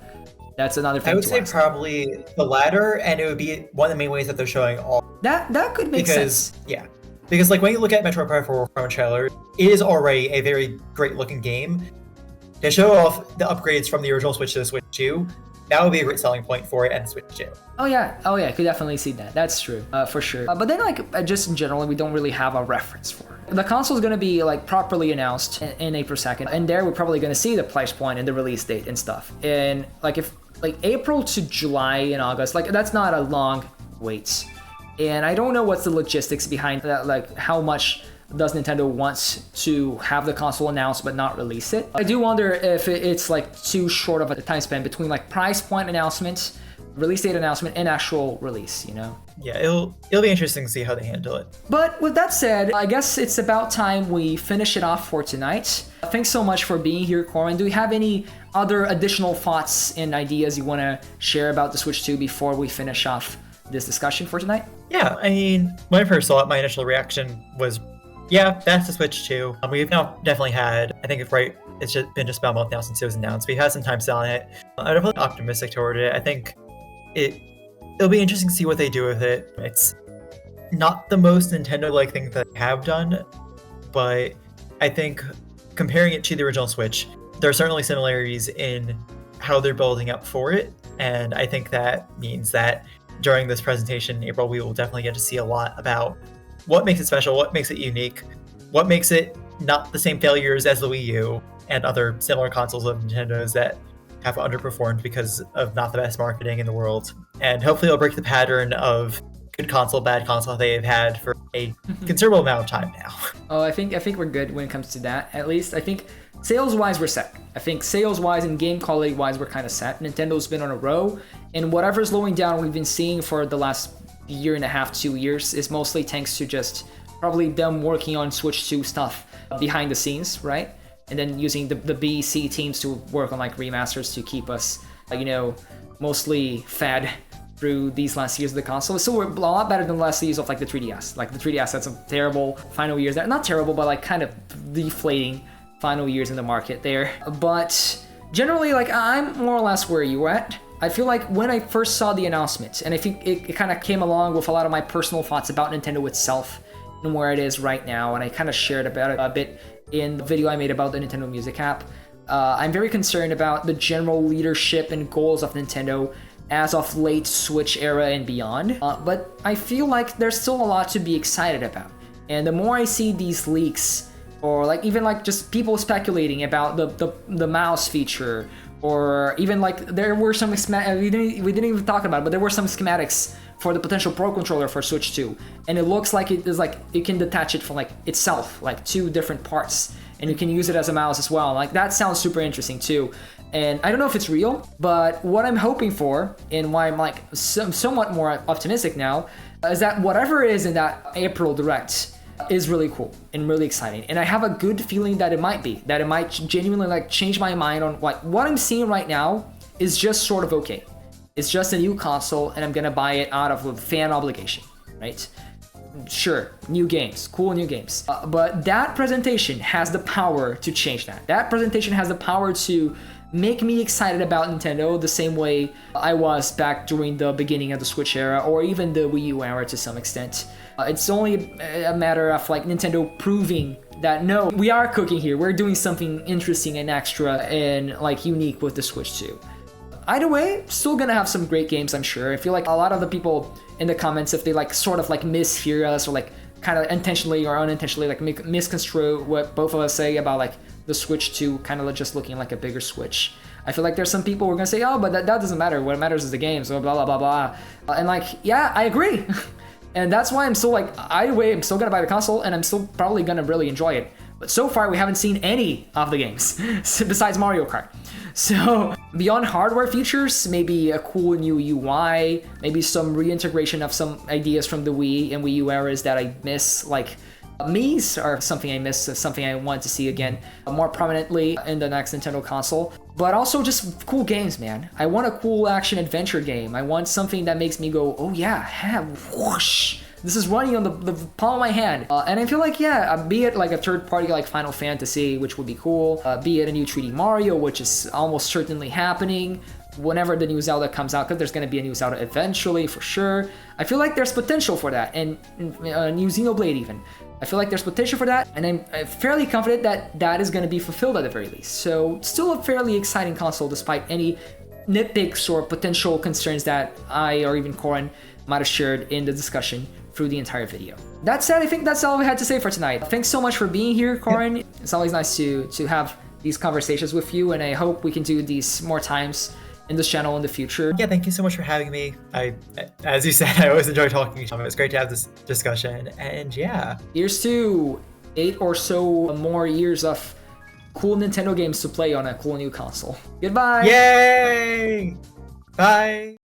that's another thing. I would say probably the latter, and it would be one of the main ways that they're showing all. That could make sense. Yeah, because like when you look at Metroid Prime 4 from a trailer, it is already a very great looking game. To show off the upgrades from the original Switch to the Switch 2, that would be a great selling point for it and Switch 2. Oh yeah, I could definitely see that. That's true, for sure. But then like, just in general, we don't really have a reference for it. The console is going to be like properly announced in April 2nd, and there we're probably going to see the price point and the release date and stuff. And like if like April to July and August, like that's not a long wait. And I don't know what's the logistics behind that, like how much does Nintendo wants to have the console announced but not release it. I do wonder if it's like too short of a time span between like price point announcement, release date announcement, and actual release, you know? Yeah, it'll be interesting to see how they handle it. But with that said, I guess it's about time we finish it off for tonight. Thanks so much for being here, Corwin. Do you have any other additional thoughts and ideas you want to share about the Switch 2 before we finish off this discussion for tonight? Yeah, I mean, when I first saw it, my initial reaction was, yeah, that's the Switch 2. We've now definitely had, I think it's just been about a month now since it was announced. We've had some time selling it. I'm definitely optimistic toward it. I think it'll be interesting to see what they do with it. It's not the most Nintendo-like thing that they have done, but I think comparing it to the original Switch, there are certainly similarities in how they're building up for it, and I think that means that during this presentation in April, we will definitely get to see a lot about what makes it special, what makes it unique, what makes it not the same failures as the Wii U and other similar consoles of Nintendo's that have underperformed because of not the best marketing in the world. And hopefully it'll break the pattern of good console, bad console they've had for a considerable amount of time now. Oh, I think we're good when it comes to that. At least I think sales-wise we're set. I think sales-wise and game quality-wise we're kind of set. Nintendo's been on a row, and whatever's slowing down we've been seeing for the last year and a half, 2 years is mostly thanks to just probably them working on Switch 2 stuff behind the scenes, right? And then using the B, C teams to work on like remasters to keep us, mostly fed through these last years of the console. So we're a lot better than the last years of like the 3DS. Like the 3DS had some terrible final years there. Not terrible, but like kind of deflating final years in the market there. But generally, like I'm more or less where you were at. I feel like when I first saw the announcement, and I think it kind of came along with a lot of my personal thoughts about Nintendo itself and where it is right now, and I kind of shared about it a bit in the video I made about the Nintendo Music app. I'm very concerned about the general leadership and goals of Nintendo as of late Switch era and beyond, but I feel like there's still a lot to be excited about. And the more I see these leaks, or like even like just people speculating about the mouse feature, or even like there were some we didn't even talk about it, but there were some schematics for the potential Pro Controller for Switch 2, and it looks like it is like you can detach it from like itself, like 2 different parts, and you can use it as a mouse as well. Like that sounds super interesting too. And I don't know if it's real, but what I'm hoping for, and why I'm like somewhat more optimistic now, is that whatever it is in that April Direct is really cool and really exciting. And I have a good feeling that it might genuinely like change my mind on like what I'm seeing right now is just sort of okay. It's just a new console and I'm gonna buy it out of a fan obligation, right? Sure, new games, cool new games. But that presentation has the power to change that. That presentation has the power to make me excited about Nintendo the same way I was back during the beginning of the Switch era, or even the Wii U era to some extent. It's only a matter of like Nintendo proving that no, we are cooking here. We're doing something interesting and extra and like unique with the Switch 2. Either way, still gonna have some great games, I'm sure. I feel like a lot of the people in the comments, if they like sort of like mishear us or like kind of intentionally or unintentionally like misconstrue what both of us say about like the Switch 2 kind of just looking like a bigger Switch. I feel like there's some people who are gonna say, oh, but that doesn't matter. What matters is the games, blah, blah, blah, blah. And like, yeah, I agree. And that's why I'm still like, either way, I'm still gonna buy the console and I'm still probably gonna really enjoy it. But so far, we haven't seen any of the games besides Mario Kart. So beyond hardware features, maybe a cool new UI, maybe some reintegration of some ideas from the Wii and Wii U eras that I miss, like Mii's are something I miss, something I want to see again more prominently in the next Nintendo console. But also just cool games, man. I want a cool action adventure game. I want something that makes me go, oh yeah, whoosh. This is running on the palm of my hand. And I feel like, yeah, be it like a third party like Final Fantasy, which would be cool, be it a new 3D Mario, which is almost certainly happening whenever the new Zelda comes out, because there's going to be a new Zelda eventually for sure. I feel like there's potential for that, and new Xenoblade even. I feel like there's potential for that, and I'm fairly confident that that is going to be fulfilled at the very least. So still a fairly exciting console despite any nitpicks or potential concerns that I or even Corin might have shared in the discussion through the entire video. That said, I think that's all we had to say for tonight. Thanks so much for being here, Corin. It's always nice to have these conversations with you, and I hope we can do these more times in this channel in the future. Yeah, thank you so much for having me. As you said, I always enjoy talking to you. It's great to have this discussion, and yeah. Here's to 8 or so more years of cool Nintendo games to play on a cool new console. Goodbye! Yay! Bye!